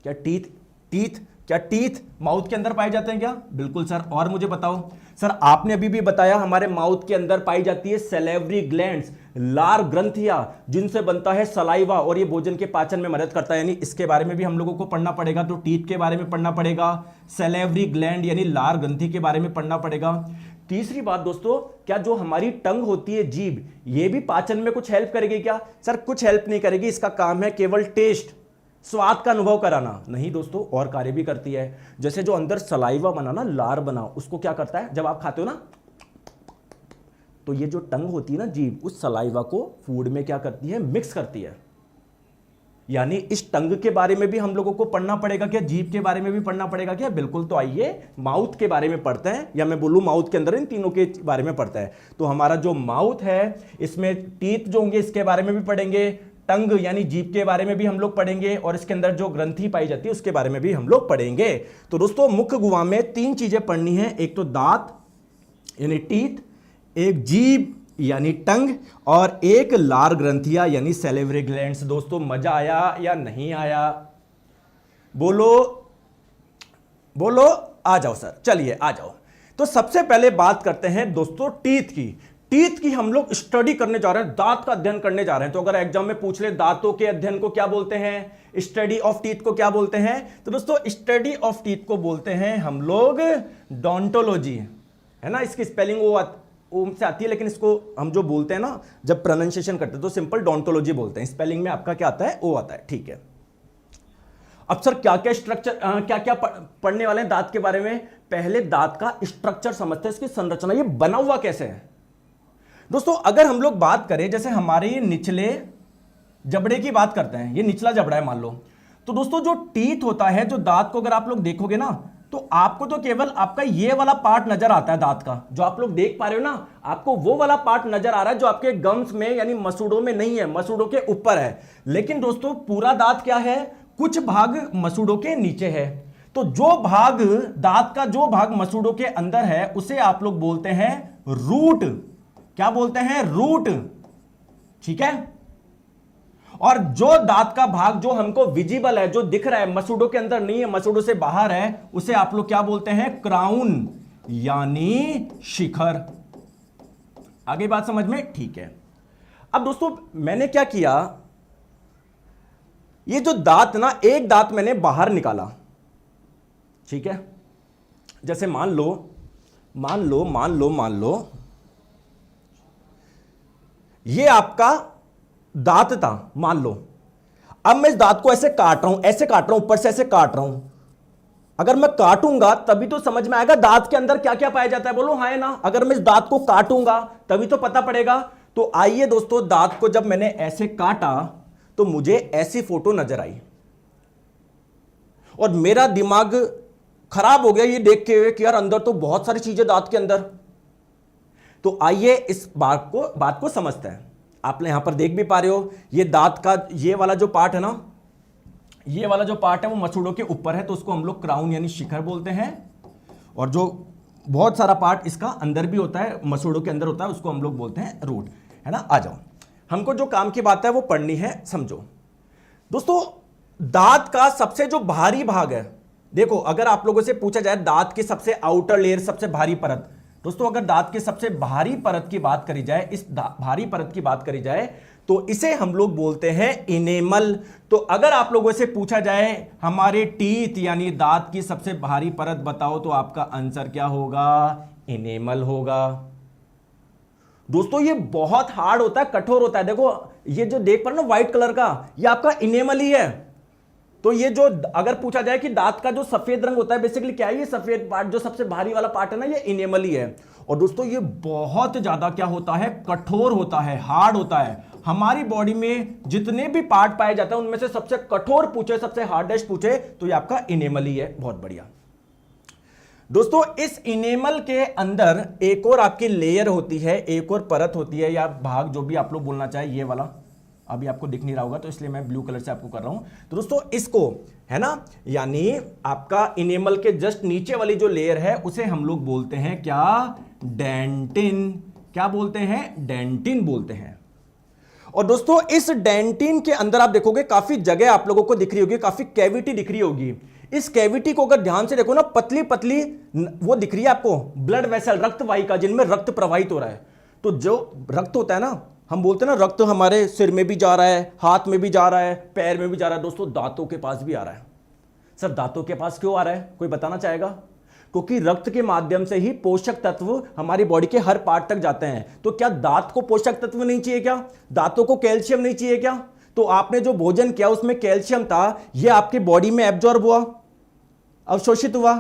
क्या टीथ क्या टीथ माउथ के अंदर पाए जाते हैं क्या? बिल्कुल सर। और मुझे बताओ सर, आपने अभी भी बताया हमारे माउथ के अंदर पाई जाती है सैलिवरी ग्लैंड्स, लार ग्रंथियां, जिनसे बनता है सलाइवा और ये भोजन के पाचन में मदद करता है, यानी इसके बारे में भी हम लोगों को पढ़ना पड़ेगा। तो टीथ के बारे में पढ़ना पड़ेगा, सैलिवरी ग्लैंड यानी लार ग्रंथि के बारे में पढ़ना पड़ेगा। तीसरी बात दोस्तों, क्या जो हमारी टंग होती है, जीभ, ये भी पाचन में कुछ हेल्प करेगी क्या? सर कुछ हेल्प नहीं करेगी, इसका काम है केवल टेस्ट, स्वाद का अनुभव कराना। नहीं दोस्तों, और कार्य भी करती है। जैसे जो अंदर सलाइवा बना ना, लार बना, उसको क्या करता है, जब आप खाते हो ना, तो ये जो टंग होती है ना, जीभ, उस सलाइवा को फूड में क्या करती है, मिक्स करती है। यानी इस टंग के बारे में भी हम लोगों को पढ़ना पड़ेगा क्या? जीभ के बारे में भी पढ़ना पड़ेगा क्या? बिल्कुल। तो आइए माउथ के बारे में पढ़ते हैं, या मैं बोलूं माउथ के अंदर इन तीनों के बारे में पढ़ते हैं। तो हमारा जो माउथ है, इसमें टीथ जो होंगे इसके बारे में भी पढ़ेंगे, टंग यानी जीभ के बारे में भी हम लोग पढ़ेंगे, और इसके अंदर जो ग्रंथि पाई जाती है उसके बारे में भी हम लोग पढ़ेंगे। तो दोस्तों मुख्य गुहा में 3 चीजें पढ़नी है, एक तो दांत यानी टीथ, एक जीभ यानी टंग, और एक लार ग्रंथिया यानी सैलिवरी ग्लैंड्स। दोस्तों मजा आया या नहीं आया? बोलो बोलो, आ जाओ सर, चलिए आ जाओ। तो सबसे पहले बात करते हैं दोस्तों टीथ की। टीथ की हम लोग स्टडी करने जा रहे हैं, दांत का अध्ययन करने जा रहे हैं। तो अगर एग्जाम में पूछ ले दांतों के अध्ययन को क्या बोलते हैं, स्टडी ऑफ टीथ को क्या बोलते हैं, तो दोस्तों स्टडी ऑफ टीथ को बोलते हैं हम लोग डोंटोलॉजी, है ना। इसकी स्पेलिंग ओम से आती है, लेकिन इसको हम जो बोलते हैं ना, जब प्रोनाउंसिएशन करते हैं तो सिंपल डोंटोलॉजी बोलते हैं। स्पेलिंग में आपका क्या आता है, ओ आता है, ठीक है। अब सर क्या क्या स्ट्रक्चर, क्या क्या पढ़ने वाले हैं दांत के बारे में? पहले दांत का स्ट्रक्चर समझते हैं, इसकी संरचना, ये बना हुआ कैसे है। दोस्तों अगर हम लोग बात करें, जैसे हमारे ये निचले जबड़े की बात करते हैं, ये निचला जबड़ा है मान लो, तो दोस्तों जो टीथ होता है, जो दांत को अगर आप लोग देखोगे ना, तो आपको तो केवल आपका ये वाला पार्ट नजर आता है दांत का, जो आप लोग देख पा रहे हो ना, आपको वो वाला पार्ट नजर आ रहा है जो आपके गम्स में यानी मसूड़ों में नहीं है, मसूड़ों के ऊपर है। लेकिन दोस्तों पूरा दांत क्या है, कुछ भाग मसूड़ों के नीचे है। तो जो भाग दांत का, जो भाग मसूड़ों के अंदर है, उसे आप लोग बोलते हैं रूट। क्या बोलते हैं, रूट, ठीक है। और जो दांत का भाग जो हमको विजिबल है, जो दिख रहा है, मसूड़ों के अंदर नहीं है, मसूड़ों से बाहर है, उसे आप लोग क्या बोलते हैं, क्राउन यानी शिखर। आगे बात समझ में, ठीक है। अब दोस्तों मैंने क्या किया, ये जो दांत ना, एक दांत मैंने बाहर निकाला, ठीक है। जैसे मान लो ये आपका दांत था, मान लो। अब मैं इस दांत को ऐसे काट रहा हूं, ऐसे काट रहा हूं, ऊपर से ऐसे काट रहा हूं। अगर मैं काटूंगा तभी तो समझ में आएगा दांत के अंदर क्या क्या पाया जाता है, बोलो हाँ है ना। अगर मैं इस दांत को काटूंगा तभी तो पता पड़ेगा। तो आइए दोस्तों, दांत को जब मैंने ऐसे काटा तो मुझे ऐसी फोटो नजर आई, और मेरा दिमाग खराब हो गया ये देख के हुए कि यार अंदर तो बहुत सारी चीजें दांत के अंदर। तो आइए इस बात को समझते हैं। आप यहां पर देख भी पा रहे हो, ये दांत का ये वाला जो पार्ट है ना, ये वाला जो पार्ट है वो मसूड़ों के ऊपर है, तो उसको हम लोग क्राउन यानी शिखर बोलते हैं। और जो बहुत सारा पार्ट इसका अंदर भी होता है, मसूड़ों के अंदर होता है, उसको हम लोग बोलते हैं रूट, है ना। आ जाओ, हमको जो काम की बात है वो पढ़नी है, समझो दोस्तों। दांत का सबसे जो भारी भाग है, देखो अगर आप लोगों से पूछा जाए दांत की सबसे आउटर लेयर, सबसे भारी परत, दोस्तों अगर दांत के सबसे भारी परत की बात करी जाए, इस भारी परत की बात करी जाए, तो इसे हम लोग बोलते हैं इनेमल। तो अगर आप लोगों से पूछा जाए हमारे टीथ यानी दांत की सबसे भारी परत बताओ, तो आपका आंसर क्या होगा, इनेमल होगा। दोस्तों ये बहुत हार्ड होता है, कठोर होता है। देखो ये जो देख पा रहे हो ना व्हाइट कलर का, ये आपका इनेमल ही है। तो ये जो अगर पूछा जाए कि दांत का जो सफेद रंग होता है, बेसिकली क्या है, ये सफेद पार्ट जो सबसे भारी वाला पार्ट है ना, ये इनेमल ही है। और दोस्तों ये बहुत ज्यादा क्या होता है, कठोर होता है, हार्ड होता है। हमारी बॉडी में जितने भी पार्ट पाए जाते हैं उनमें से सबसे कठोर पूछे, सबसे हार्डेस्ट पूछे, तो ये आपका इनेमल ही है। बहुत बढ़िया दोस्तों, इस इनेमल के अंदर एक और आपकी लेयर होती है, एक और परत होती है, या भाग जो भी आप लोग बोलना चाहे, ये वाला अभी आपको दिख नहीं रहा होगा तो इसलिए मैं ब्लू कलर से आपको कर रहा हूं। तो दोस्तों इसको, है ना, यानी आपका इनेमल के जस्ट नीचे वाली जो लेयर है उसे हम लोग बोलते हैं क्या, डेंटिन। क्या बोलते हैं, डेंटिन बोलते हैं। और दोस्तों इस डेंटिन के अंदर आप देखोगे काफी जगह आप लोगों को दिख रही होगी, काफी कैविटी दिख रही होगी। इस कैविटी को अगर ध्यान से देखो ना, पतली पतली वो दिख रही है आपको, ब्लड वेसल, रक्त वाहिका, जिनमें रक्त प्रवाहित हो रहा है। तो जो रक्त होता है ना, हम बोलते हैं ना रक्त हमारे सिर में भी जा रहा है, हाथ में भी जा रहा है, पैर में भी जा रहा है। दोस्तों दांतों के पास भी आ रहा है। सर दांतों के पास क्यों आ रहा है, कोई बताना चाहेगा? क्योंकि रक्त के माध्यम से ही पोषक तत्व हमारी बॉडी के हर पार्ट तक जाते हैं। तो क्या दांत को पोषक तत्व नहीं चाहिए क्या? दांतों को कैल्शियम नहीं चाहिए क्या? तो आपने जो भोजन किया उसमें कैल्शियम था, यह आपकी बॉडी में एब्जॉर्ब हुआ, अवशोषित हुआ।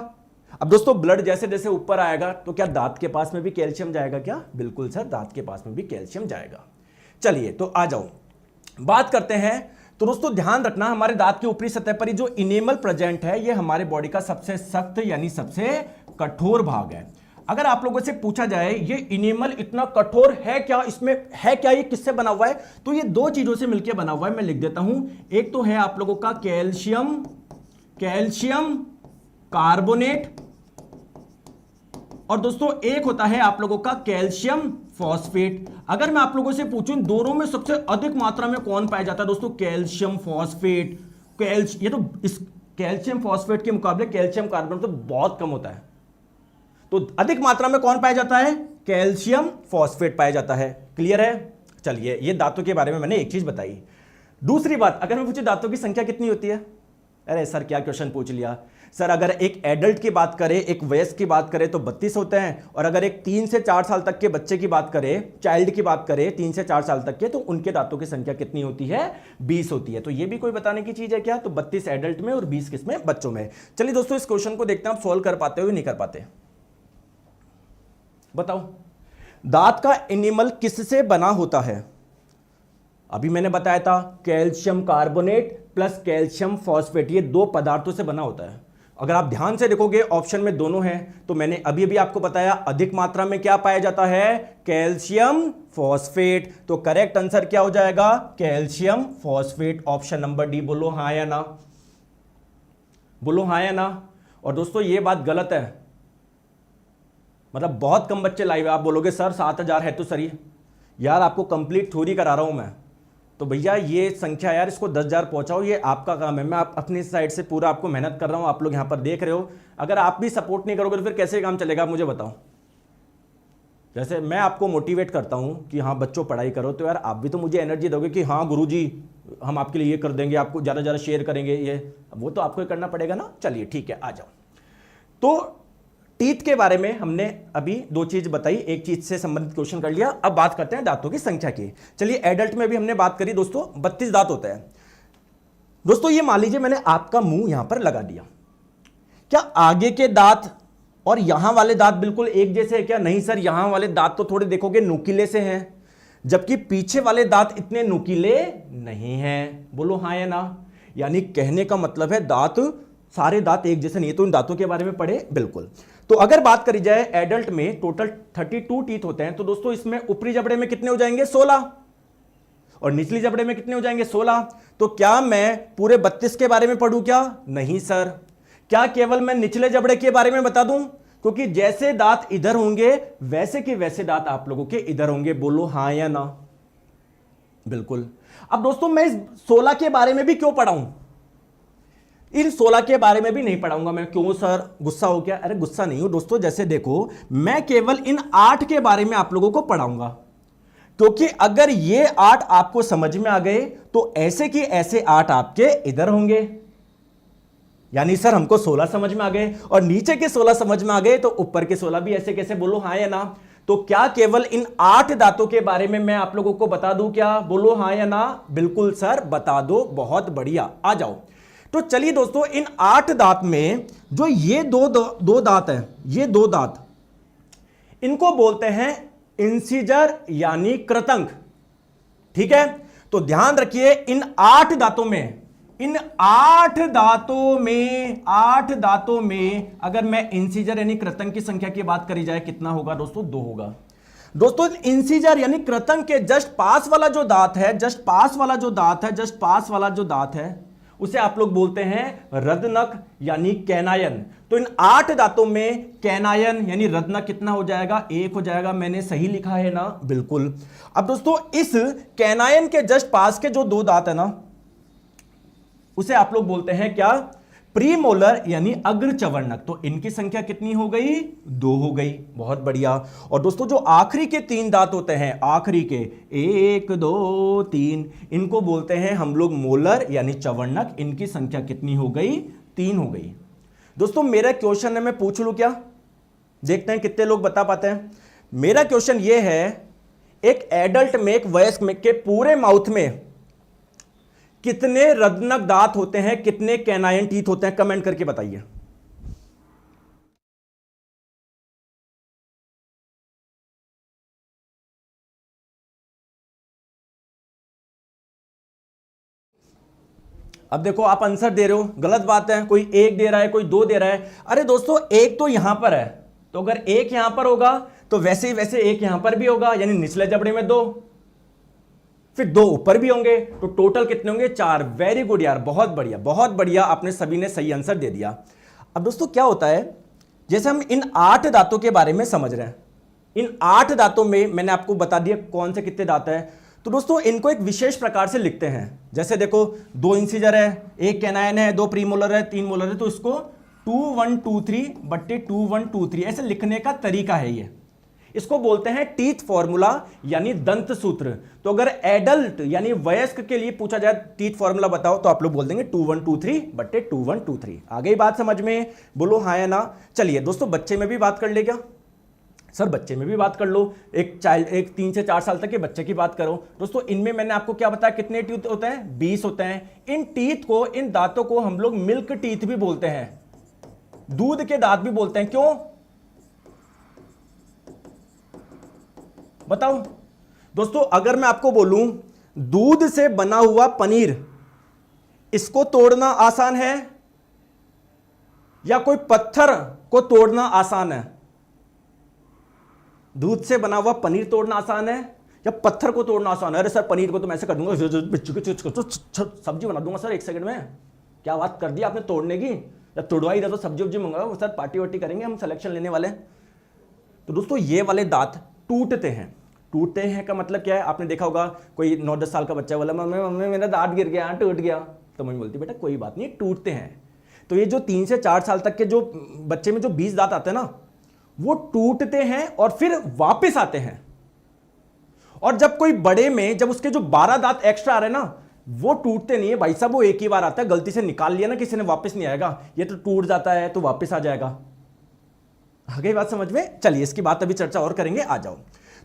अब दोस्तों ब्लड जैसे जैसे ऊपर आएगा तो क्या दांत के पास में भी कैल्शियम जाएगा क्या? बिल्कुल सर, दांत के पास में भी कैल्शियम जाएगा। चलिए तो आ जाओ बात करते हैं। तो दोस्तों ध्यान रखना, हमारे दांत की ऊपरी सतह पर जो इनेमल प्रेजेंट है यह हमारे बॉडी का सबसे सख्त यानी सबसे कठोर भाग है। अगर आप लोगों से पूछा जाए ये इनेमल इतना कठोर है क्या, इसमें है क्या, ये किससे बना हुआ है, तो ये दो चीजों से मिलकर बना हुआ है। मैं लिख देता हूं, एक तो है आप लोगों का कैल्शियम कार्बोनेट, और दोस्तों एक होता है आप लोगों का कैल्शियम फॉस्फेट। अगर मैं आप लोगों से पूछूं दोनों में सबसे अधिक मात्रा में कौन पाया जाता है दोस्तों? Calcium phosphate. ये तो इस कैल्शियम फॉस्फेट के मुकाबले कैल्शियम कार्बोनेट तो बहुत कम होता है, तो अधिक मात्रा में कौन पाया जाता है? कैल्शियम फॉस्फेट पाया जाता है। क्लियर है? चलिए, ये दांतों के बारे में मैंने एक चीज बताई। दूसरी बात, अगर मैं पूछूं दांतों की संख्या कितनी होती है? अरे सर क्या क्वेश्चन पूछ लिया सर। अगर एक एडल्ट की बात करें, एक वयस्क की बात करें तो 32 होते हैं, और अगर एक 3 से 4 साल तक के बच्चे की बात करें, चाइल्ड की बात करें 3 से 4 साल तक के, तो उनके दांतों की संख्या कितनी होती है? 20 होती है। तो ये भी कोई बताने की चीज है क्या? तो 32 एडल्ट में और 20 किसमें? बच्चों में। चलिए दोस्तों इस क्वेश्चन को देखते हैं आप सोल्व कर पाते हो नहीं कर पाते। बताओ, दांत का एनिमल किससे बना होता है? अभी मैंने बताया था calcium carbonate plus calcium phosphate, ये दो पदार्थों से बना होता है। अगर आप ध्यान से देखोगे ऑप्शन में दोनों हैं, तो मैंने अभी अभी आपको बताया अधिक मात्रा में क्या पाया जाता है? Calcium phosphate. तो करेक्ट आंसर क्या हो जाएगा? Calcium phosphate. Option number D. बोलो हां या ना, बोलो हां या ना। और दोस्तों ये बात गलत है, मतलब बहुत कम बच्चे लाइव। आप बोलोगे सर 7000 है तो सही यार, आपको कंप्लीट थ्योरी करा रहा हूं मैं, तो भैया ये संख्या यार इसको 10,000 पहुंचाओ, ये आपका काम है। मैं अपनी साइड से पूरा आपको मेहनत कर रहा हूं, आप लोग यहां पर देख रहे हो। अगर आप भी सपोर्ट नहीं करोगे तो फिर कैसे काम चलेगा? आप मुझे बताओ। जैसे मैं आपको मोटिवेट करता हूं कि हाँ बच्चों पढ़ाई करो, तो यार आप भी तो मुझे एनर्जी दोगे कि हाँ गुरुजी हम आपके लिए ये कर देंगे, आपको ज़्यादा ज़्यादा शेयर करेंगे, ये वो तो आपको करना पड़ेगा ना। चलिए ठीक है, आ जाओ। तो टीथ के बारे में हमने अभी दो चीज बताई, एक चीज से संबंधित क्वेश्चन कर लिया। अब बात करते हैं दांतों की संख्या की। चलिए एडल्ट में भी हमने बात करी दोस्तों, 32 दांत होते हैं। दोस्तों ये मान लीजिए मैंने आपका मुंह यहां पर लगा दिया, क्या आगे के दांत और यहां वाले दांत बिल्कुल एक जैसे है क्या? नहीं सर, यहां वाले दांत तो थोड़े देखोगे नुकीले से हैं, जबकि पीछे वाले दांत इतने नुकीले नहीं हैं। बोलो हाँ या ना। यानी कहने का मतलब है दांत, सारे दांत एक जैसे नहीं है। तो इन दांतों के बारे में पढ़े बिल्कुल। तो अगर बात करी जाए एडल्ट में टोटल 32 टीथ होते हैं, तो दोस्तों इसमें ऊपरी जबड़े में कितने हो जाएंगे? 16, और निचली जबड़े में कितने हो जाएंगे? 16। तो क्या मैं पूरे 32 के बारे में पढ़ूं क्या? नहीं सर। क्या केवल मैं निचले जबड़े के बारे में बता दूं? क्योंकि जैसे दांत इधर होंगे वैसे के वैसे दांत आप लोगों के इधर होंगे। बोलो हां या ना। बिल्कुल। अब दोस्तों मैं इस 16 के बारे में भी क्यों पढ़ाऊं? इन 16 के बारे में भी नहीं पढ़ाऊंगा मैं। क्यों सर, गुस्सा हो क्या? अरे गुस्सा नहीं हूं दोस्तों, जैसे देखो मैं केवल इन 8 के बारे में आप लोगों को पढ़ाऊंगा, क्योंकि अगर ये 8 आपको समझ में आ गए तो ऐसे के ऐसे 8 आपके इधर होंगे। यानी सर हमको 16 समझ में आ गए और नीचे के 16 समझ में आ गए, तो ऊपर के 16 भी ऐसे कैसे? बोलो हाँ या ना। तो क्या केवल इन 8 दांतों के बारे में मैं आप लोगों को बता दूं क्या? बोलो हाँ या ना। बिल्कुल सर बता दो, बहुत बढ़िया। आ जाओ। तो चलिए दोस्तों इन 8 दांत में जो ये दो दांत हैं, ये 2 दांत, इनको बोलते हैं इंसिजर यानी कृतंक। ठीक है, तो ध्यान रखिए इन 8 दांतों में अगर मैं इंसिजर यानी कृतंक की संख्या की बात करी जाए कितना होगा दोस्तों? 2 होगा। दोस्तों इंसिजर यानी कृतंक के जस्ट पास वाला जो दांत है, उसे आप लोग बोलते हैं रदनक यानी कैनायन। तो इन 8 दांतों में कैनायन यानी रदनक कितना हो जाएगा? 1 हो जाएगा। मैंने सही लिखा है ना? बिल्कुल। अब दोस्तों इस कैनायन के जस्ट पास के जो 2 दांत है ना, उसे आप लोग बोलते हैं क्या? प्रीमोलर यानी अग्रचवर्णक। तो इनकी संख्या कितनी हो गई? 2 हो गई। बहुत बढ़िया। और दोस्तों जो आखिरी के 3 दांत होते हैं, आखिरी के 1 2 3, इनको बोलते हैं हम लोग मोलर यानी चवर्णक। इनकी संख्या कितनी हो गई? 3 हो गई। दोस्तों मेरा क्वेश्चन है, मैं पूछ लूं क्या? देखते हैं कितने लोग बता पाते हैं। मेरा क्वेश्चन ये है, एक एडल्ट में, एक वयस्क में के पूरे माउथ में कितने रत्नक दांत होते हैं, कितने कैनाइन टीथ होते हैं? कमेंट करके बताइए। अब देखो आप आंसर दे रहे हो, गलत बात है। कोई एक दे रहा है, कोई दो दे रहा है। अरे दोस्तों एक तो यहां पर है, तो अगर एक यहां पर होगा तो वैसे ही वैसे एक यहां पर भी होगा, यानी निचले जबड़े में 2, फिर 2 ऊपर भी होंगे, तो टोटल कितने होंगे? 4। वेरी गुड यार, बहुत बढ़िया, बहुत बढ़िया, आपने सभी ने सही आंसर दे दिया। अब दोस्तों क्या होता है, जैसे हम इन 8 दांतों के बारे में समझ रहे हैं, इन 8 दांतों में मैंने आपको बता दिया कौन से कितने दांत है। तो दोस्तों इनको एक विशेष प्रकार से लिखते हैं। जैसे देखो 2 इंसीजर है, 1 कैनाइन है, 2 प्रीमोलर है, 3 मोलर है, तो इसको 2123/2123 ऐसे लिखने का तरीका है ये। इसको बोलते हैं टीथ फॉर्मूला यानी दंत सूत्र। तो अगर एडल्ट यानी वयस्क के लिए पूछा जाए टीथ फॉर्मूला बताओ, तो आप लोग बोल देंगे 2123/2123। आ गई बात समझ में? बोलो हाँ या ना। चलिए दोस्तों बच्चे में भी बात कर ले क्या? सर बच्चे में भी बात कर लो, एक 3 से 4 साल तक के बच्चे की बात करो। दोस्तों इनमें मैंने आपको क्या बताया, कितने टीथ होते हैं? 20 होते हैं। इन टीथ को, इन दांतों को हम लोग मिल्क टीथ भी बोलते हैं, दूध के दांत भी बोलते हैं। क्यों बताओ? दोस्तों अगर मैं आपको बोलूं दूध से बना हुआ पनीर, इसको तोड़ना आसान है या कोई पत्थर को तोड़ना आसान है? दूध से बना हुआ पनीर तोड़ना आसान है या पत्थर को तोड़ना आसान है? अरे सर पनीर को तो मैं ऐसे कर दूंगा, सब्जी बना दूंगा सर 1 सेकंड में। क्या बात कर दी आपने तोड़ने की? जब तोड़वा ही रहा तो सब्जी वब्जी मंगाओ सर, पार्टी वार्टी करेंगे, हम सिलेक्शन लेने वाले। तो दोस्तों ये वाले दांत टूटते हैं। टूटते हैं का मतलब क्या है? आपने देखा होगा कोई 9-10 साल का बच्चा बोला मम्मी मेरा दांत गिर गया, टूट गया, तो मम्मी बोलती बेटा कोई बात नहीं, टूटते हैं। तो ये जो 3 से 4 साल तक के जो बच्चे में जो 20 दांत आते हैं ना, वो टूटते हैं और फिर वापस आते हैं। और जब कोई बड़े में, जब उसके जो 12 दांत एक्स्ट्रा आ रहे हैं ना, वो टूटते नहीं है भाई साहब, वो एक ही बार आता है, गलती से निकाल लिया ना किसी ने, वापस नहीं आएगा। ये तो टूट जाता है तो वापस आ जाएगा। आ गई बात समझ में? चलिए इसकी बात अभी चर्चा और करेंगे, आ जाओ।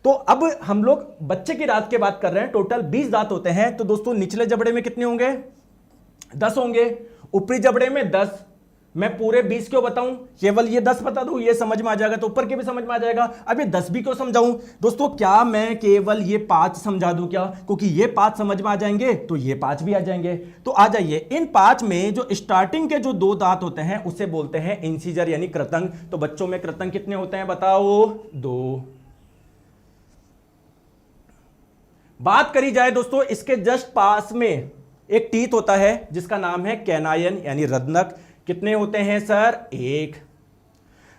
तो अब हम लोग बच्चे की दांत की बात कर रहे हैं। टोटल 20 दांत होते हैं। तो दोस्तों निचले जबड़े में कितने होंगे? 10 होंगे। ऊपरी जबड़े में 10। मैं पूरे 20 क्यों बताऊं? केवल ये 10 बता दूं, ये समझ में आ जाएगा, तो ऊपर के भी समझ में आ जाएगा। अब ये 10 भी क्यों समझाऊं? दोस्तों क्या मैं केवल ये 5 समझा दूं क्या? क्योंकि ये 5 समझ में आ जाएंगे तो ये 5 भी आ जाएंगे। तो आ जाइए, इन 5 में जो स्टार्टिंग के जो 2 दांत होते हैं उसे बोलते हैं इंसीजर यानी कृतंक। तो बच्चों में कृतंक कितने होते हैं बताओ? 2। बात करी जाए दोस्तों, इसके जस्ट पास में एक टीथ होता है जिसका नाम है कैनायन यानी रत्नक। कितने होते हैं सर? 1।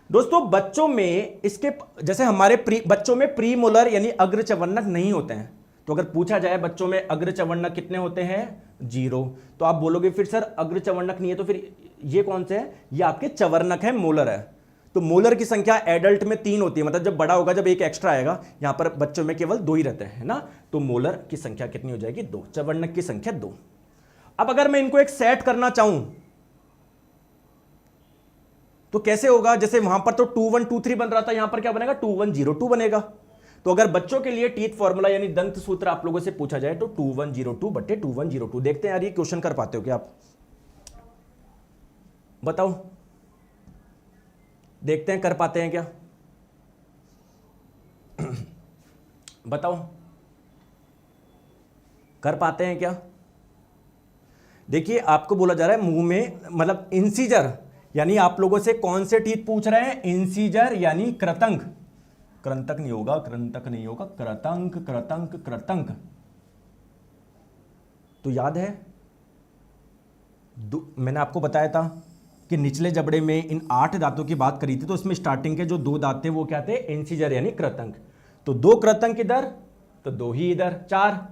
दोस्तों बच्चों में इसके, जैसे हमारे बच्चों में प्रीमोलर यानी अग्रचवर्णक नहीं होते हैं। तो अगर पूछा जाए बच्चों में अग्रचवर्णक कितने होते हैं? 0। तो आप बोलोगे फिर सर अग्रचवर्णक नहीं है तो फिर ये कौन से है? ये आपके चवर्णक है, मोलर है। तो मोलर की संख्या एडल्ट में 3 होती है, मतलब जब बड़ा होगा जब एक एक्स्ट्रा आएगा। यहां पर बच्चों में केवल 2 ही रहते हैं ना, तो मोलर की संख्या कितनी हो जाएगी? 2। चवर्णक की संख्या 2। अब अगर मैं इनको एक सेट करना चाहूं तो कैसे होगा? जैसे वहां पर तो 2123 बन रहा था, यहां पर क्या बनेगा? 2102 बनेगा। तो अगर बच्चों के लिए टीथ फॉर्मूला यानी दंत सूत्र आप लोगों से पूछा जाए तो 2102/2102। देखते हैं यार ये क्वेश्चन कर पाते हो क्या आप? बताओ, देखते हैं कर पाते हैं क्या? बताओ कर पाते हैं क्या? देखिए आपको बोला जा रहा है मुंह में, मतलब इंसीजर यानी आप लोगों से कौन से टीथ पूछ रहे हैं? इंसीजर यानी कृतंक। कृंतक नहीं होगा, कृंतक नहीं होगा, कृतंक कृतंक कृतंक। तो याद है मैंने आपको बताया था कि निचले जबड़े में इन 8 दांतों की बात करी थी, तो इसमें स्टार्टिंग के जो 2 दांत थे वो क्या थे? इंसीजर यानी कृतंक। तो 2 कृतंक इधर तो 2 ही इधर, 4,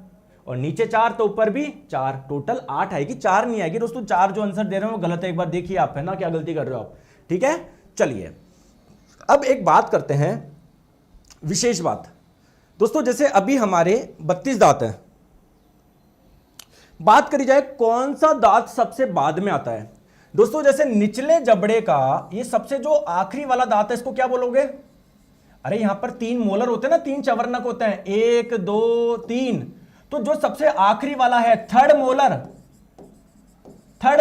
और नीचे 4 तो ऊपर भी 4, टोटल 8 आएगी, 4 नहीं आएगी दोस्तों। 4 जो आंसर दे रहे हो वो गलत है, एक बार देखिए आप, है ना क्या गलती कर रहे हो आप? ठीक है, चलिए अब एक बात करते हैं, विशेष बात दोस्तों। जैसे अभी हमारे 32 दांत है, बात करी जाए कौन सा दांत सबसे बाद में आता है? दोस्तों जैसे निचले जबड़े का ये सबसे जो आखिरी वाला दांत है, इसको क्या बोलोगे? अरे यहां पर 3 मोलर होते हैं ना, 3 चवर्णक होते हैं, 1 2 3। तो जो सबसे आखिरी वाला है थर्ड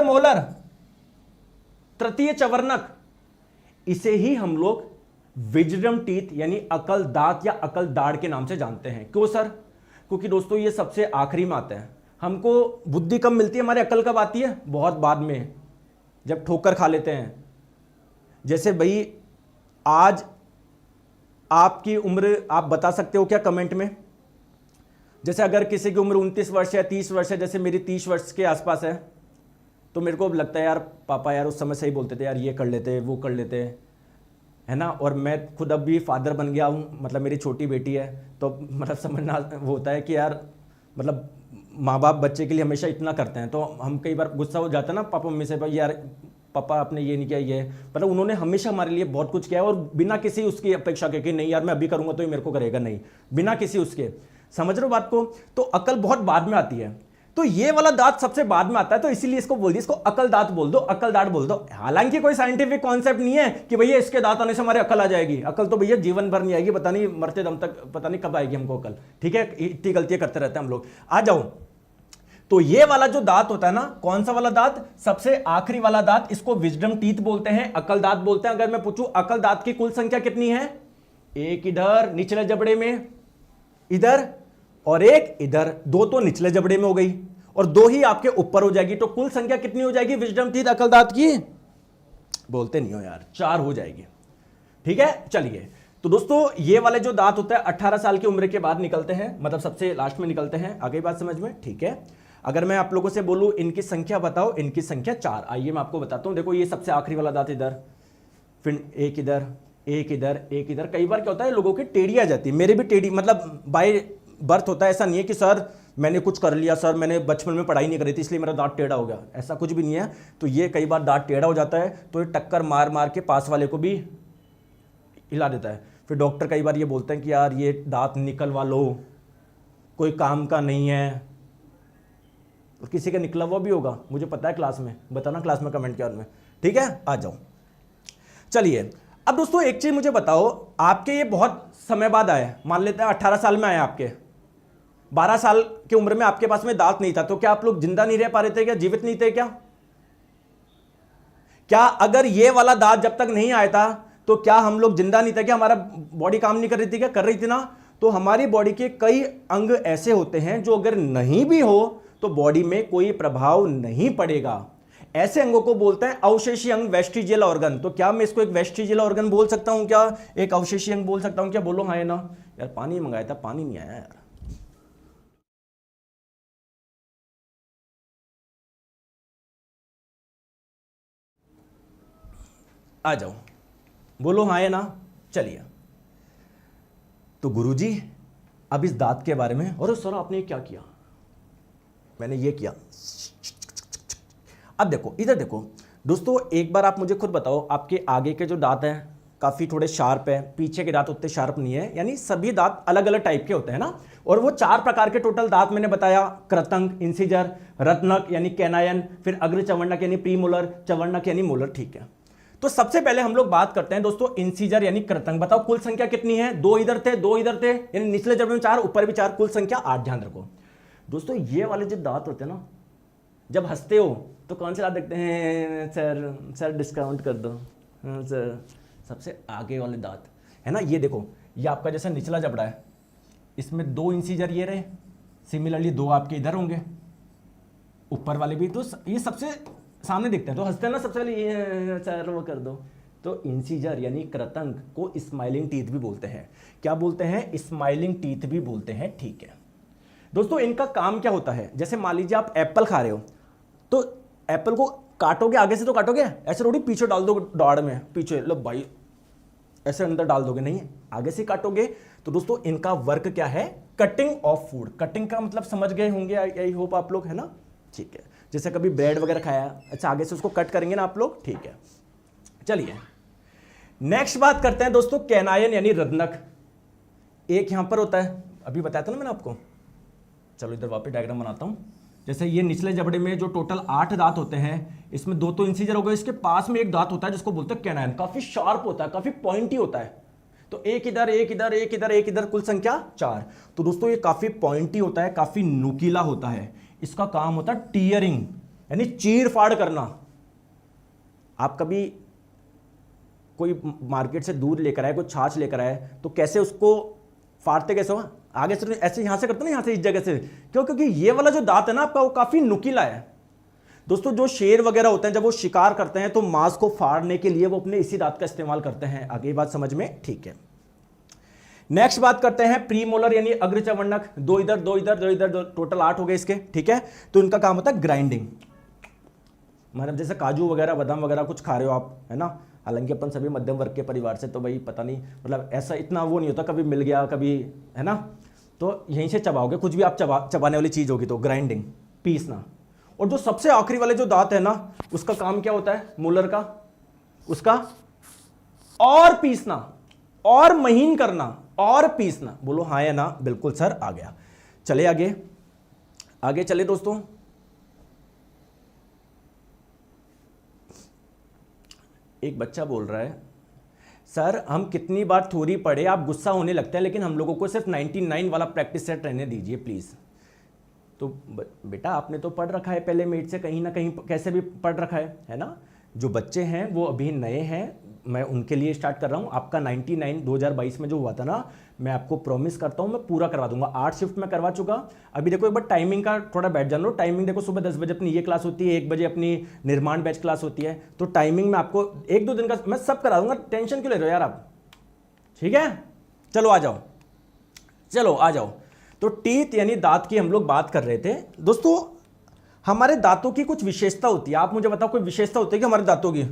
मोलर, तृतीय चवर्णक, इसे ही हम लोग विजडम टीथ यानी अकल दांत या अकल दाढ़ के नाम से जानते हैं। क्यों सर? क्योंकि दोस्तों ये सबसे आखिरी में आता है। हमको बुद्धि कब मिलती है, हमारे अकल कब आती है? बहुत बाद में, जब ठोकर खा लेते हैं। जैसे भाई आज आपकी उम्र आप बता सकते हो क्या कमेंट में? जैसे अगर किसी की उम्र 29 वर्ष है, 30 वर्ष है, जैसे मेरी 30 वर्ष के आसपास है, तो मेरे को लगता है यार पापा यार उस समय सही बोलते थे यार, ये कर लेते वो कर लेते, है ना। और मैं खुद अब भी फादर बन गया हूँ, मतलब मेरी छोटी बेटी है, तो मतलब समझना वो होता है कि यार मतलब माँ बाप बच्चे के लिए हमेशा इतना करते हैं। तो हम कई बार गुस्सा हो जाता है ना पापा मम्मी से, भाई यार पापा आपने ये नहीं किया, ये मतलब उन्होंने हमेशा हमारे लिए बहुत कुछ किया है, और बिना किसी उसकी अपेक्षा के कि नहीं यार मैं अभी करूँगा तो ये मेरे को करेगा, नहीं, बिना किसी उसके। समझ रहे हो बात को? तो अकल बहुत बाद में आती है। तो ये वाला दांत सबसे बाद में आता है, तो इसीलिए इसको बोल दिया, इसको अकल दांत बोल दो, अकल दांत बोल दो। हालांकि कोई साइंटिफिक कॉन्सेप्ट नहीं है कि भैया इसके दांत आने से हमारे अकल आ जाएगी। अकल तो भैया जीवन भर नहीं आएगी, पता नहीं मरते दम तक पता नहीं कब आएगी हमको अकल। ठीक है, इतनी गलतियां करते रहते हैं हम लोग। आ जाओ, तो ये वाला जो दांत होता है ना, कौन सा वाला दांत? सबसे आखिरी वाला दांत, इसको विजडम टीथ बोलते हैं, अकल दांत बोलते हैं। अगर मैं पूछूं अकल दांत की कुल संख्या कितनी है? एक इधर निचले जबड़े में इधर, और एक इधर, 2 तो निचले जबड़े में हो गई और 2 ही आपके ऊपर हो जाएगी। तो कुल संख्या कितनी हो जाएगी विजडम टीथ अकल दांत की? बोलते नहीं हो यार, 4 हो जाएगी। ठीक है, चलिए। तो दोस्तों ये वाले जो दांत होते हैं 18 साल की उम्र के बाद निकलते हैं, मतलब सबसे लास्ट में निकलते हैं। आगे बात समझ में? ठीक है। अगर मैं आप लोगों से बोलूं इनकी संख्या बताओ, इनकी संख्या 4। आइए मैं आपको बताता हूं। देखो ये सबसे आखिरी वाला दांत इधर, फिर एक इधर, एक इधर, एक इधर। कई बार क्या होता है लोगों की टेढ़ी आ जाती है, मेरे भी टेढ़ी, मतलब बाय बर्थ होता है। ऐसा नहीं है कि सर मैंने कुछ कर लिया, सर मैंने बचपन में पढ़ाई नहीं करी थी इसलिए मेरा दांत टेढ़ा हो गया, ऐसा कुछ भी नहीं है। तो ये कई बार दांत टेढ़ा हो जाता है, तो ये टक्कर मार मार के पास वाले को भी हिला देता है। फिर डॉक्टर कई बार ये बोलते हैं कि यार ये दांत निकलवा लो, कोई काम का नहीं है। और किसी का निकला हुआ भी होगा, मुझे पता है, क्लास में बताना, क्लास में कमेंट किया उनमें। ठीक है, आ जाओ। चलिए अब दोस्तों एक चीज मुझे बताओ, आपके ये बहुत समय बाद आए, मान लेते हैं 18 साल में आए आपके, 12 साल की उम्र में आपके पास में दांत नहीं था, तो क्या आप लोग जिंदा नहीं रह पा रहे थे क्या? जीवित नहीं थे क्या? क्या अगर ये वाला दांत जब तक नहीं आया था तो क्या हम लोग जिंदा नहीं थे क्या? हमारा बॉडी काम नहीं कर रही थी क्या? कर रही थी ना। तो हमारी बॉडी के कई अंग ऐसे होते हैं जो अगर नहीं भी हो तो बॉडी में कोई प्रभाव नहीं पड़ेगा। ऐसे अंगों को बोलते हैं अवशेषी अंग, वेस्टिजियल ऑर्गन। तो क्या मैं इसको एक वेस्टिजियल ऑर्गन बोल सकता हूं क्या? एक अवशेषी अंग बोल सकता हूं क्या? बोलो हाँ या ना। यार पानी मंगाया था, पानी नहीं आया यार। आ जाओ, बोलो हाँ या ना। चलिए, तो गुरुजी अब इस दांत के बारे में, और सर आपने क्या किया? मैंने ये किया। अब देखो, इधर देखो दोस्तों, एक बार आप मुझे खुद बताओ, आपके आगे के जो दांत हैं काफी थोड़े शार्प है, पीछे के दांत उतने शार्प नहीं है, यानी सभी दांत अलग अलग टाइप के होते हैं ना। और वो 4 प्रकार के टोटल दांत मैंने बताया, कृतंक, इंसिजर, रत्नक यानी कैनायन, फिर अग्र चवर्णक यानी प्रीमोलर, चवर्णक यानी मोलर। ठीक है, तो सबसे पहले हम लोग बात करते हैं दोस्तों इंसिजर यानी कृतंक। बताओ कुल संख्या कितनी है? 2 इधर थे, 2 इधर थे, यानी निचले जबड़े में 4, ऊपर भी 4, कुल संख्या 8। ध्यान रखो दोस्तों, ये वाले जो दांत होते हैं ना, जब हंसते हो तो कौन से दांत देखते हैं? सर सर डिस्काउंट कर दो। हाँ सर, सबसे आगे वाले दांत है ना, ये देखो, ये आपका जैसा निचला जबड़ा है, इसमें 2 इंसिजर ये रहे, सिमिलरली 2 आपके इधर होंगे, ऊपर वाले भी। तो ये सबसे सामने दिखते हैं, तो हंसते हैं ना सबसे पहले, ये सर वो कर दो। तो इंसिजर यानी कृतंक को स्माइलिंग टीथ भी बोलते हैं। क्या बोलते हैं? स्माइलिंग टीथ भी बोलते हैं। ठीक है दोस्तों, इनका काम क्या होता है? जैसे मान लीजिए आप एप्पल खा रहे हो, तो एप्पल को काटोगे, आगे से तो काटोगे, ऐसे थोड़ी पीछे डाल दो दाढ़ में, पीछे लो भाई ऐसे अंदर डाल दोगे, नहीं, आगे से काटोगे। तो दोस्तों इनका वर्क क्या है? Cutting of food. कटिंग का मतलब समझ गए होंगे, आई होप आप लोग, है ना। ठीक है, जैसे कभी ब्रेड वगैरह खाया, अच्छा आगे से उसको कट करेंगे ना आप लोग। ठीक है, चलिए नेक्स्ट बात करते हैं दोस्तों कैनायन यानी रत्नक। एक यहां पर होता है, अभी बताया था ना मैंने आपको। चलो इधर वापस डायग्राम बनाता हूं। जैसे ये निचले जबड़े में जो टोटल 8 दांत होते हैं, इसमें 2 तो इंसीजर हो गए, इसके पास में एक दांत होता है जिसको बोलते हैं कैनाइन, काफी शार्प होता है, काफी पॉइंटी होता है। तो एक इधर एक इधर एक इधर एक इधर, कुल संख्या 4। तो दोस्तों ये काफी पॉइंटी होता है, काफी नुकीला होता है। इसका काम होता है टीयरिंग, यानी चीर फाड़ करना। आप कभी कोई मार्केट से दूध लेकर आए, कोई छाछ लेकर आए, तो कैसे उसको फाड़ते कैसे हो? आगे से ऐसे यहां से करते ना, यहां से इस जगह से, क्यों? क्योंकि ये वाला जो दांत है ना आपका, वो काफी नुकीला है। दोस्तों जो शेर वगैरह होते हैं जब वो शिकार करते हैं तो मांस को फाड़ने के लिए वो अपने इसी दांत का इस्तेमाल करते हैं। आगे ये बात समझ में ठीक है। नेक्स्ट बात करते हैं प्रीमोलर यानी अग्रचवर्णक, 2 इधर 2 इधर 2 इधर, टोटल 8 हो गए इसके, ठीक है। तो इनका काम होता है ग्राइंडिंग, मतलब जैसे काजू वगैरह बादाम वगैरह कुछ खा रहे हो आप, है ना। हालांकि अपन सभी मध्यम वर्ग के परिवार से, तो भाई पता नहीं, मतलब ऐसा इतना वो नहीं होता, कभी मिल गया कभी, है ना, तो यहीं से चबाओगे कुछ भी आप चबाने वाली चीज होगी। तो ग्राइंडिंग, पीसना। और जो सबसे आखिरी वाले जो दांत है ना, उसका काम क्या होता है मोलर का? उसका और पीसना, और महीन करना, और पीसना। बोलो हाँ या ना? बिल्कुल सर, आ गया। चले आगे, आगे चले दोस्तों। एक बच्चा बोल रहा है सर हम कितनी बार थ्योरी पढ़े, आप गुस्सा होने लगते हैं, लेकिन हम लोगों को सिर्फ 99 वाला प्रैक्टिस सेट रहने दीजिए प्लीज। तो बेटा आपने तो पढ़ रखा है पहले मेट से, कहीं ना कहीं कैसे भी पढ़ रखा है ना। जो बच्चे हैं वो अभी नए हैं, मैं उनके लिए स्टार्ट कर रहा हूं। आपका 99 2022 में जो हुआ था ना, मैं आपको प्रॉमिस करता हूं मैं पूरा करवा दूंगा। 8 शिफ्ट में करवा चुका। अभी देखो एक बार टाइमिंग का थोड़ा बैठ जान लो। टाइमिंग देखो, सुबह 10 बजे अपनी ये क्लास होती है, 1 बजे अपनी निर्माण बैच क्लास होती है। तो टाइमिंग में आपको 1-2 दिन का मैं सब करा दूंगा, टेंशन क्यों ले रहे हो यार आप, ठीक है। चलो आ जाओ, चलो आ जाओ। तो टीथ यानी दांत की हम लोग बात कर रहे थे दोस्तों। हमारे दांतों की कुछ विशेषता होती है, आप मुझे बताओ कोई विशेषता होती है कि हमारे दांतों की?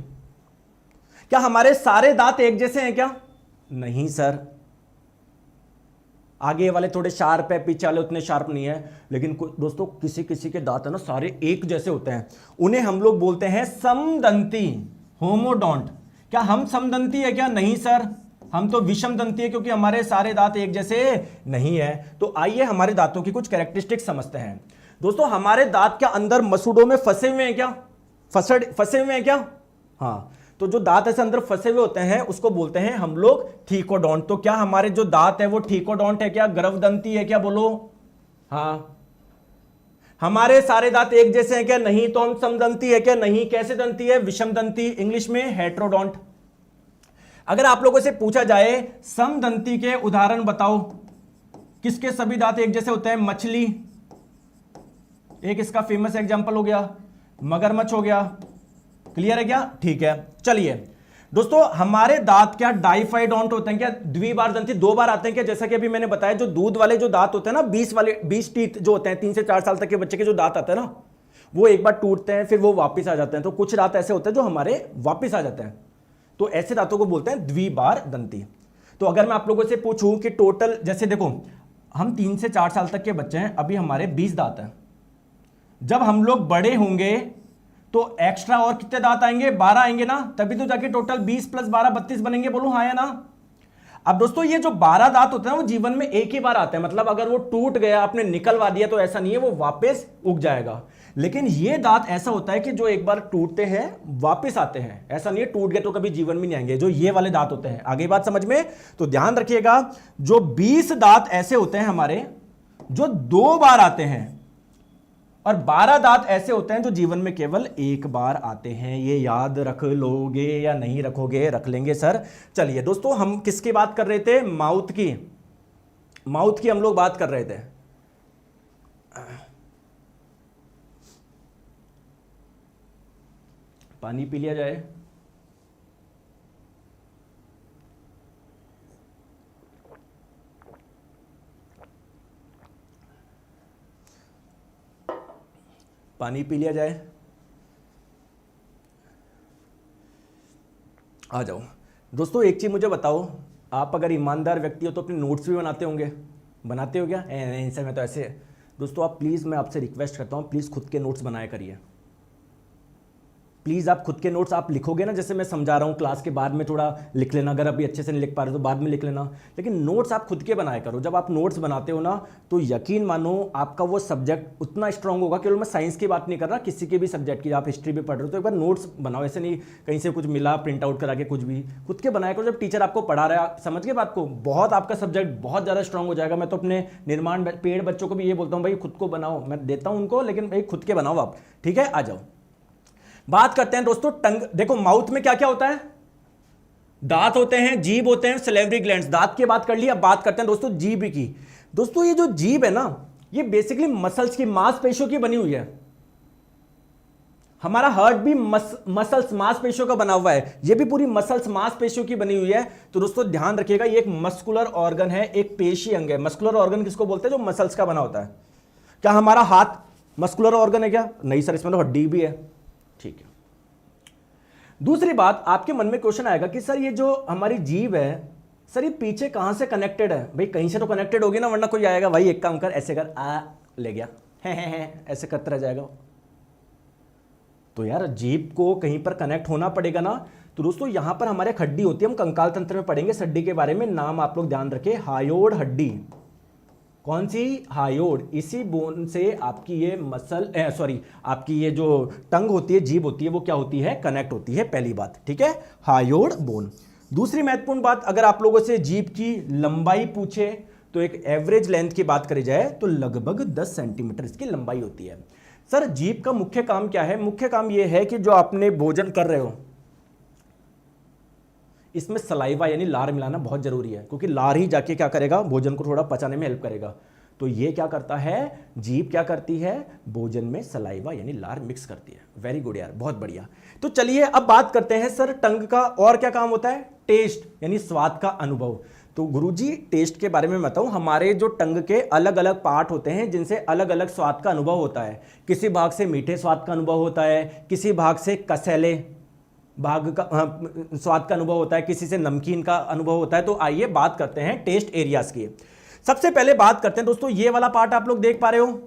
क्या हमारे सारे दांत एक जैसे हैं क्या? नहीं सर, आगे वाले थोड़े शार्प है, पीछे वाले उतने शार्प नहीं है। लेकिन दोस्तों किसी किसी के दांत है ना सारे एक जैसे होते हैं, उन्हें हम लोग बोलते हैं समदंती, होमोडोंट। क्या हम समदंती है क्या? नहीं सर, हम तो विषम दंती है, क्योंकि हमारे सारे दांत एक जैसे नहीं है। तो आइए हमारे दांतों की कुछ कैरेक्टरिस्टिक समझते हैं दोस्तों। हमारे दांत के अंदर मसूड़ों में फंसे हुए हैं क्या? फंसे हुए हैं क्या? हाँ, तो जो दांत ऐसे अंदर फंसे हुए होते हैं उसको बोलते हैं हम लोग ठीकोडोंट। तो क्या हमारे जो दांत है वो ठीकोडोंट है क्या? गर्भदंती है क्या? बोलो हाँ। हमारे सारे दांत एक जैसे हैं क्या? नहीं। तो हम समदंती है क्या? नहीं। कैसे दंती है? विषम दंती, इंग्लिश में हेट्रोडोंट। अगर आप लोगों से पूछा जाए समदंती के उदाहरण बताओ, किसके सभी दांत एक जैसे होते हैं? मछली एक इसका फेमस एग्जांपल हो गया, मगरमच्छ हो गया। क्लियर है क्या? ठीक है। चलिए दोस्तों, हमारे दांत क्या डाइफाइडोंट होते हैं क्या? द्विबार दंती, 2 बार आते हैं क्या? जैसा कि अभी मैंने बताया, जो दूध वाले जो दांत होते हैं ना, 20 टीथ जो होते हैं, 3 से 4 साल तक के बच्चे के जो दांत आते हैं ना, वो एक बार टूटते हैं फिर वो वापिस आ जाते हैं। तो कुछ दांत ऐसे होते हैं जो हमारे वापिस आ जाते हैं, तो ऐसे दांतों को बोलते हैं द्विबार दंती। तो अगर मैं आप लोगों से पूछूं कि टोटल, जैसे देखो हम 3 से 4 साल तक के बच्चे हैं, अभी हमारे 20 दांत हैं। जब हम लोग बड़े होंगे तो एक्स्ट्रा और कितने दांत आएंगे? 12 आएंगे ना, तभी तो जाके टोटल 20 + 12 32 बनेंगे। बोलो हाँ या ना? अब दोस्तों ये जो 12 दांत होते हैं वो जीवन में एक ही बार आते हैं, मतलब अगर वो टूट गया आपने निकलवा दिया तो ऐसा नहीं है वो वापस उग जाएगा। लेकिन ये दांत ऐसा होता है कि जो एक बार टूटते हैं वापस आते हैं, ऐसा नहीं है टूट गए तो कभी जीवन में नहीं आएंगे। जो ये वाले दांत होते हैं, आगे बात समझ में, तो ध्यान रखिएगा। जो 20 दांत ऐसे होते हैं हमारे जो 2 बार आते हैं, और 12 दांत ऐसे होते हैं जो जीवन में केवल एक बार आते हैं। ये याद रख लोगे या नहीं रखोगे? रख लेंगे सर। चलिए दोस्तों, हम किसकी बात कर रहे थे? माउथ की। माउथ की हम लोग बात कर रहे थे। पानी पी लिया जाए। पानी पी लिया जाए। आ जाओ दोस्तों, एक चीज मुझे बताओ, आप अगर ईमानदार व्यक्ति हो तो अपने नोट्स भी बनाते होंगे? बनाते हो क्या? नहीं सर मैं तो ऐसे। दोस्तों आप प्लीज़, मैं आपसे रिक्वेस्ट करता हूँ, प्लीज़ खुद के नोट्स बनाया करिए। प्लीज आप खुद के नोट्स आप लिखोगे ना, जैसे मैं समझा रहा हूं क्लास के बाद में थोड़ा लिख लेना, अगर अभी अच्छे से नहीं लिख पा रहे तो बाद में लिख लेना, लेकिन नोट्स आप खुद के बनाया करो। जब आप नोट्स बनाते हो ना तो यकीन मानो आपका वो सब्जेक्ट उतना स्ट्रांग होगा। केवल मैं साइंस की बात नहीं कर रहा, किसी के भी सब्जेक्ट की, आप हिस्ट्री भी पढ़ रहे हो तो एक बार नोट्स बनाओ, ऐसे नहीं कहीं से कुछ मिला प्रिंट आउट करा के, कुछ भी खुद के बनाया करो। जब टीचर आपको पढ़ा रहा है, समझ के बात को, बहुत आपका सब्जेक्ट बहुत ज़्यादा स्ट्रांग हो जाएगा। मैं तो अपने निर्माण पेड़ बच्चों को भी ये बोलता हूँ, भाई खुद को बनाओ, मैं देता हूँ उनको, लेकिन भाई खुद के बनाओ आप, ठीक है। आ जाओ बात करते हैं दोस्तों टंग। देखो माउथ में क्या क्या होता है, दांत होते हैं, जीभ होते हैं, सलेवरी ग्लैंड्स। दांत की बात कर ली, अब बात करते हैं दोस्तों जीभ की। दोस्तों ये जो जीभ है ना, ये बेसिकली मसल्स की, मांसपेशियों की बनी हुई है। हमारा हार्ट भी मसल्स मांसपेशियों का बना हुआ है, ये भी पूरी मसल्स मांसपेशियों की बनी हुई है। तो दोस्तों ध्यान रखिएगा, ये एक मस्कुलर ऑर्गन है, एक पेशी अंग है। मस्कुलर ऑर्गन किसको बोलते हैं, जो मसल्स का बना होता है। क्या हमारा हाथ मस्कुलर ऑर्गन है क्या? नहीं सर, इसमें तो हड्डी भी है, ठीक है। दूसरी बात, आपके मन में क्वेश्चन आएगा कि सर ये जो हमारी जीभ है, सर ये पीछे कहां से कनेक्टेड है? भाई कहीं से तो कनेक्टेड होगी ना, वरना कोई आएगा भाई एक काम कर, ऐसे कर, आ ले गया है ऐसे करते रह जाएगा। तो यार जीभ को कहीं पर कनेक्ट होना पड़ेगा ना। तो दोस्तों यहां पर हमारे एक हड्डी होती है, हम कंकाल तंत्र में पढ़ेंगे इस हड्डी के बारे में, नाम आप लोग ध्यान रखें, हायोड हड्डी। कौन सी? हायोड। इसी बोन से आपकी ये मसल आपकी ये जो टंग होती है, जीभ होती है, वो क्या होती है? कनेक्ट होती है, पहली बात, ठीक है, हायोड बोन। दूसरी महत्वपूर्ण बात, अगर आप लोगों से जीभ की लंबाई पूछे तो एक एवरेज लेंथ की बात करी जाए तो लगभग 10 सेंटीमीटर इसकी लंबाई होती है। सर जीभ का मुख्य काम क्या है? मुख्य काम यह है कि जो आपने भोजन कर रहे हो, इसमें सलाइवा यानी लार मिलाना बहुत जरूरी है, क्योंकि लार ही जाके क्या करेगा? भोजन को थोड़ा पचाने में हेल्प करेगा। तो ये क्या करता है? जीभ क्या करती है? भोजन में सलाइवा यानी लार मिक्स करती है। वेरी गुड यार, बहुत बढ़िया। तो चलिए अब बात करते हैं सर टंग का और क्या काम होता है? टेस्ट यानी स्वाद का अनुभव। तो गुरुजी टेस्ट के बारे में बताऊं, हमारे जो टंग के अलग अलग पार्ट होते हैं जिनसे अलग अलग स्वाद का अनुभव होता है। किसी भाग से मीठे स्वाद का अनुभव होता है, किसी भाग से कसैले भाग का स्वाद का अनुभव होता है, किसी से नमकीन का अनुभव होता है। तो आइए बात करते हैं टेस्ट एरियाज की। सबसे पहले बात करते हैं दोस्तों, ये वाला पार्ट आप लोग देख पा रहे हो,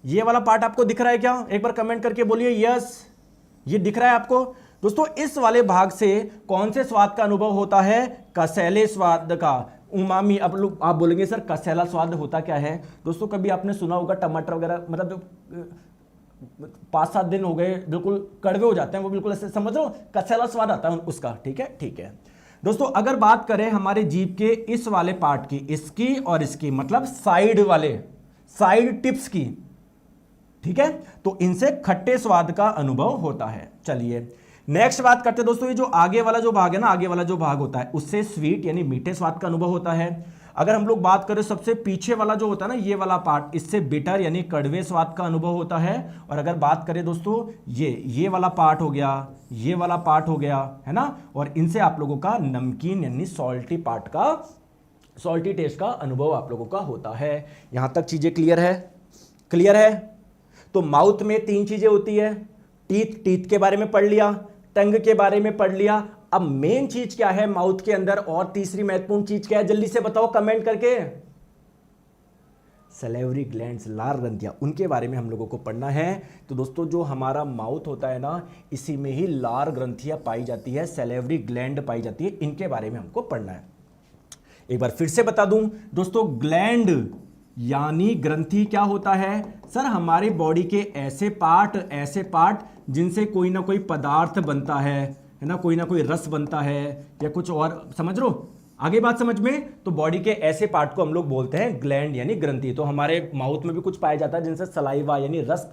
ये वाला पार्ट आपको दिख रहा है क्या? एक बार कमेंट करके बोलिए यस, ये दिख रहा है आपको। दोस्तों इस वाले भाग से कौन से स्वाद का अनुभव होता है? कसैले स्वाद का, उमामी। अब लोग आप बोलेंगे सर कसैला स्वाद होता क्या है? दोस्तों कभी आपने सुना होगा टमाटर वगैरह, मतलब जो 5-7 दिन हो गए बिल्कुल कड़वे हो जाते हैं, वो बिल्कुल ऐसे समझ लो कसैला स्वाद आता है उसका, ठीक है, ठीक है। दोस्तों अगर बात करें हमारे जीभ के इस वाले पार्ट की, इसकी और इसकी, मतलब साइड वाले, साइड टिप्स की, ठीक है, तो इनसे खट्टे स्वाद का अनुभव होता है। चलिए नेक्स्ट बात करते हैं दोस्तों, ये जो आगे वाला जो भाग है ना, आगे वाला जो भाग होता है, उससे स्वीट यानी मीठे स्वाद का अनुभव होता है। अगर हम लोग बात करें सबसे पीछे वाला जो होता है ना, ये वाला पार्ट, इससे बिटर यानी कड़वे स्वाद का अनुभव होता है। और अगर बात करें दोस्तों ये वाला पार्ट हो गया, ये वाला पार्ट हो गया, है ना, और इनसे आप लोगों का नमकीन यानी सॉल्टी पार्ट का, सॉल्टी टेस्ट का अनुभव आप लोगों का होता है। यहां तक चीजें क्लियर है? क्लियर है? तो माउथ में 3 चीजें होती है, टीथ के बारे में पढ़ लिया, टंग के बारे में पढ़ लिया। अब मेन चीज क्या है माउथ के अंदर, और तीसरी महत्वपूर्ण चीज क्या है? जल्दी से बताओ कमेंट करके। सलेवरी ग्लैंड्स, लार ग्रंथियां, उनके बारे में हम लोगों को पढ़ना है। तो दोस्तों जो हमारा माउथ होता है ना, इसी में ही लार ग्रंथियां पाई जाती है, सलेवरी ग्लैंड पाई जाती है, इनके बारे में हमको पढ़ना है। एक बार फिर से बता दूं दोस्तों, ग्लैंड यानी ग्रंथि क्या होता है? सर हमारी बॉडी के ऐसे पार्ट जिनसे कोई ना कोई पदार्थ बनता है ना, कोई ना कोई रस बनता है या कुछ और, समझ लो आगे बात समझ में। तो बॉडी के ऐसे पार्ट को हम लोग बोलते हैं ग्लैंड यानी ग्रंथि। तो हमारे माउथ में भी कुछ पाया जाता है जिनसे सलाइवा यानी रस,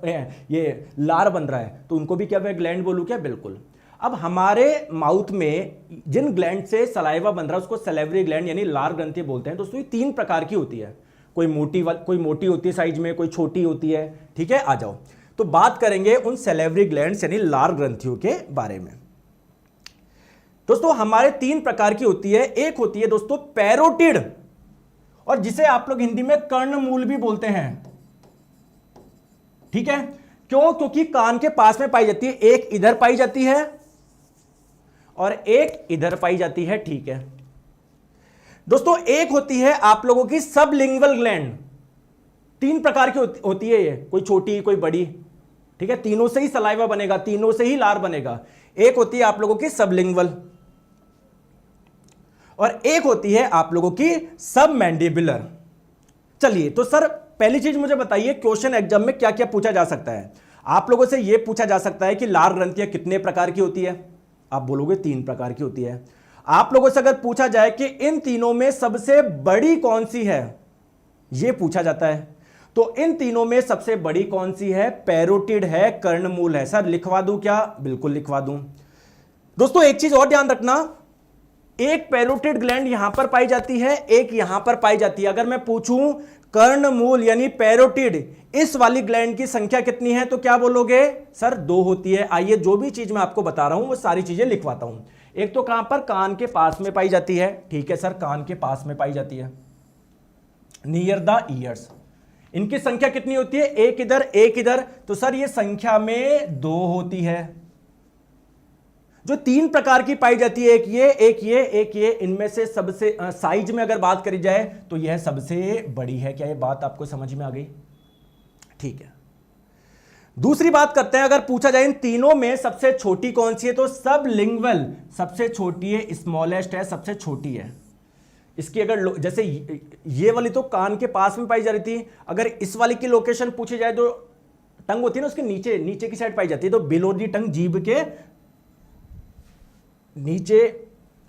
ये लार बन रहा है, तो उनको भी क्या मैं ग्लैंड बोलूं क्या? बिल्कुल। अब हमारे माउथ में जिन ग्लैंड से सलाइवा बन रहा है उसको सलेवरी ग्लैंड यानी लार ग्रंथि बोलते हैं। दोस्तों ये 3 प्रकार की होती है, कोई मोटी होती है साइज में, कोई छोटी होती है, ठीक है। आ जाओ तो बात करेंगे उन सलेवरी ग्लैंड्स यानी लार ग्रंथियों के बारे में। दोस्तों हमारे 3 प्रकार की होती है। एक होती है दोस्तों पैरोटिड, और जिसे आप लोग हिंदी में कर्णमूल भी बोलते हैं, ठीक है। क्यों? क्योंकि कान के पास में पाई जाती है, एक इधर पाई जाती है और एक इधर पाई जाती है, ठीक है। दोस्तों एक होती है आप लोगों की सबलिंगुअल ग्लैंड, 3 प्रकार की होती है ये, कोई छोटी कोई बड़ी, ठीक है, तीनों से ही सलाइवा बनेगा, तीनों से ही लार बनेगा। एक होती है आप लोगों की सबलिंगुअल और एक होती है आप लोगों की सबमैंडिबुलर। चलिए, तो सर पहली चीज मुझे बताइए, क्वेश्चन एग्जाम में क्या क्या पूछा जा सकता है। आप लोगों से यह पूछा जा सकता है कि लार ग्रंथियां कितने प्रकार की होती है, आप बोलोगे 3 प्रकार की होती है। आप लोगों से अगर पूछा जाए कि इन तीनों में सबसे बड़ी कौन सी है, यह पूछा जाता है, तो इन तीनों में सबसे बड़ी कौन सी है, पैरोटिड है, कर्णमूल है। सर लिखवा दूं क्या, बिल्कुल लिखवा दूं। दोस्तों एक चीज और ध्यान रखना, एक पैरोटिड ग्लैंड यहां पर पाई जाती है, एक यहां पर पाई जाती है। अगर मैं पूछूं कर्णमूल यानी पैरोटिड इस वाली ग्लैंड की संख्या कितनी है, तो क्या बोलोगे, सर 2 होती है। आइए जो भी चीज मैं आपको बता रहा हूं वो सारी चीजें लिखवाता हूं। एक तो कहां पर, कान के पास में पाई जाती है, ठीक है सर, कान के पास में पाई जाती है, नियर द ईयर्स। इनकी संख्या कितनी होती है, एक इधर एक इधर, तो सर ये संख्या में 2 होती है। जो 3 प्रकार की पाई जाती है, एक ये एक ये एक ये, इनमें से सबसे साइज में अगर बात करी जाए तो यह सबसे बड़ी है। क्या ये बात आपको समझ में आ गई, ठीक है। दूसरी बात करते हैं, अगर पूछा जाए इन तीनों में सबसे छोटी कौन सी है, तो सबलिंगुअल सबसे छोटी है, स्मॉलेस्ट है, सबसे छोटी है। इसकी अगर जैसे ये वाली तो कान के पास में पाई जा रही थी, अगर इस वाली की लोकेशन पूछी जाए तो टंग होती है ना उसके नीचे नीचे की साइड पाई जाती है, तो बिलो दी टंग, जीभ के नीचे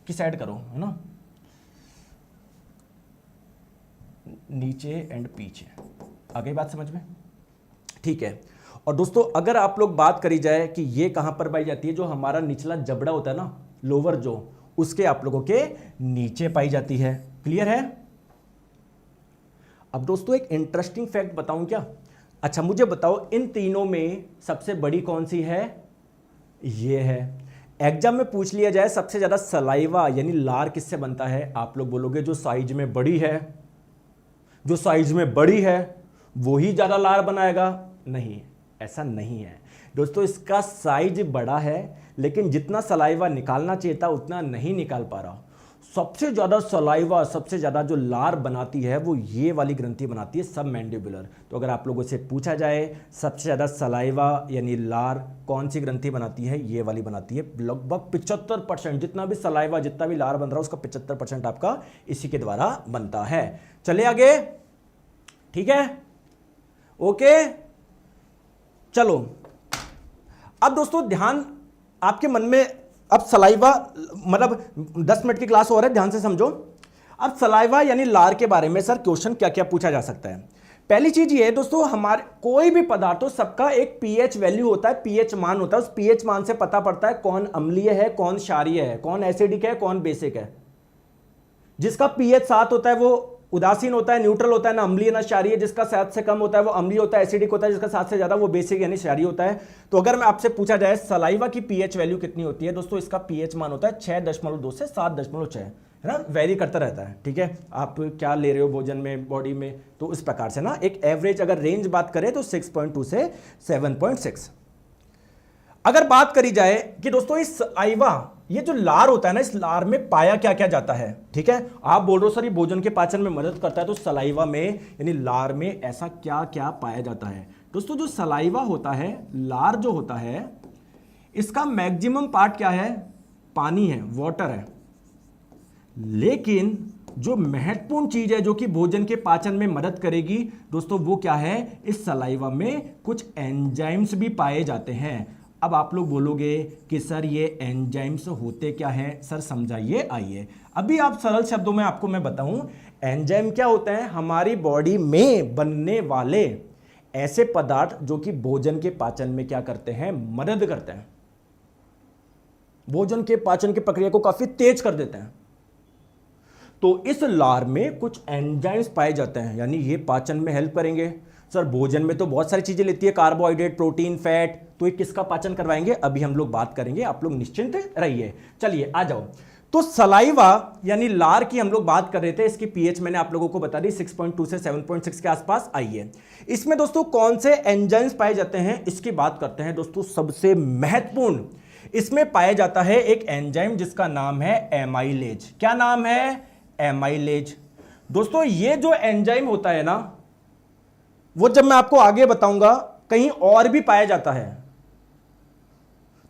की साइड करो, है ना, नीचे एंड पीछे। आ गई बात समझ में, ठीक है। और दोस्तों अगर आप लोग बात करी जाए कि ये कहां पर पाई जाती है, जो हमारा निचला जबड़ा होता है ना, लोअर जो, उसके आप लोगों के नीचे पाई जाती है। क्लियर है। अब दोस्तों एक इंटरेस्टिंग फैक्ट बताऊं क्या, अच्छा मुझे बताओ इन तीनों में सबसे बड़ी कौन सी है, ये है। एग्जाम में पूछ लिया जाए सबसे ज्यादा सलाइवा यानी लार किससे बनता है, आप लोग बोलोगे जो साइज में बड़ी है, जो साइज में बड़ी है वो ही ज्यादा लार बनाएगा। नहीं, ऐसा नहीं है दोस्तों, इसका साइज बड़ा है लेकिन जितना सलाइवा निकालना चाहिए था उतना नहीं निकाल पा रहा। सबसे ज्यादा सलाइवा, सबसे ज्यादा जो लार बनाती है वो ये वाली ग्रंथि बनाती है, सबमैंडिबुलर। तो अगर आप लोगों से पूछा जाए सबसे ज्यादा सलाइवा यानी लार कौन सी ग्रंथि बनाती है, ये वाली बनाती है। लगभग 75% जितना भी सलाइवा, जितना भी लार बन रहा है उसका 75% आपका इसी के द्वारा बनता है। चले आगे, ठीक है, ओके। चलो अब दोस्तों ध्यान आपके मन में, अब सलाइवा मतलब 10 मिनट की क्लास हो रहा है, ध्यान से समझो। अब सलाइवा यानी लार के बारे में सर क्वेश्चन क्या क्या पूछा जा सकता है। पहली चीज ये है दोस्तों, हमारे कोई भी पदार्थ हो सबका एक पीएच वैल्यू होता है, पीएच मान होता है। उस पीएच मान से पता पड़ता है कौन अम्लीय है, कौन क्षारीय है, कौन एसिडिक है, कौन बेसिक है। जिसका पीएच 7 होता है वो उदासीन होता है, न्यूट्रल होता है, ना अम्लीय ना क्षारीय। जिसका 7 से कम होता है वो अम्लीय होता है, एसिडिक होता है। जिसका 7 से ज्यादा वो बेसिक यानी क्षारीय होता है। तो अगर मैं आपसे पूछा जाए सलाइवा की पीएच वैल्यू कितनी होती है दोस्तों, इसका पीएच मान होता है 6.2 से 7.6, है ना, वेरी करता रहता है। ठीक है, आप क्या ले रहे हो भोजन में, बॉडी में, तो इस प्रकार से ना एक एवरेज अगर रेंज बात करें तो 6.2 से 7.6। अगर बात करी जाए कि दोस्तों इस सलाइवा, ये जो लार होता है ना, इस लार में पाया क्या क्या जाता है। ठीक है, आप बोल रहे हो सर ये भोजन के पाचन में मदद करता है, तो सलाइवा में यानी लार में ऐसा क्या क्या पाया जाता है। दोस्तों जो सलाइवा होता है, लार जो होता है, इसका मैक्सिमम पार्ट क्या है, पानी है, वाटर है। लेकिन जो महत्वपूर्ण चीज है जो कि भोजन के पाचन में मदद करेगी दोस्तों, वो क्या है, इस सलाइवा में कुछ एंजाइम्स भी पाए जाते हैं। अब आप लोग बोलोगे कि सर ये एंजाइम्स होते क्या हैं, सर समझाइए। आइए अभी आप सरल शब्दों में आपको मैं बताऊं, एंजाइम क्या होते हैं, हमारी बॉडी में बनने वाले ऐसे पदार्थ जो कि भोजन के पाचन में क्या करते हैं, मदद करते हैं, भोजन के पाचन की प्रक्रिया को काफी तेज कर देते हैं। तो इस लार में कुछ एंजाइम्स पाए जाते हैं, यानी ये पाचन में हेल्प करेंगे। सर भोजन में तो बहुत सारी चीजें लेती है, कार्बोहाइड्रेट, प्रोटीन, फैट, तो ये किसका पाचन करवाएंगे, अभी हम लोग बात करेंगे, आप लोग निश्चिंत रहिए। चलिए आ जाओ। तो सलाइवा यानी लार की हम लोग बात कर रहे थे, इसकी पीएच मैंने आप लोगों को बता दी 6.2 से 7.6 के आसपास आई है। इसमें दोस्तों कौन से एंजाइम्स पाए जाते हैं इसकी बात करते हैं। दोस्तों सबसे महत्वपूर्ण इसमें पाया जाता है एक एंजाइम जिसका नाम है एमाइलेज। क्या नाम है, एमाइलेज। दोस्तों ये जो एंजाइम होता है ना, वो जब मैं आपको आगे बताऊंगा कहीं और भी पाया जाता है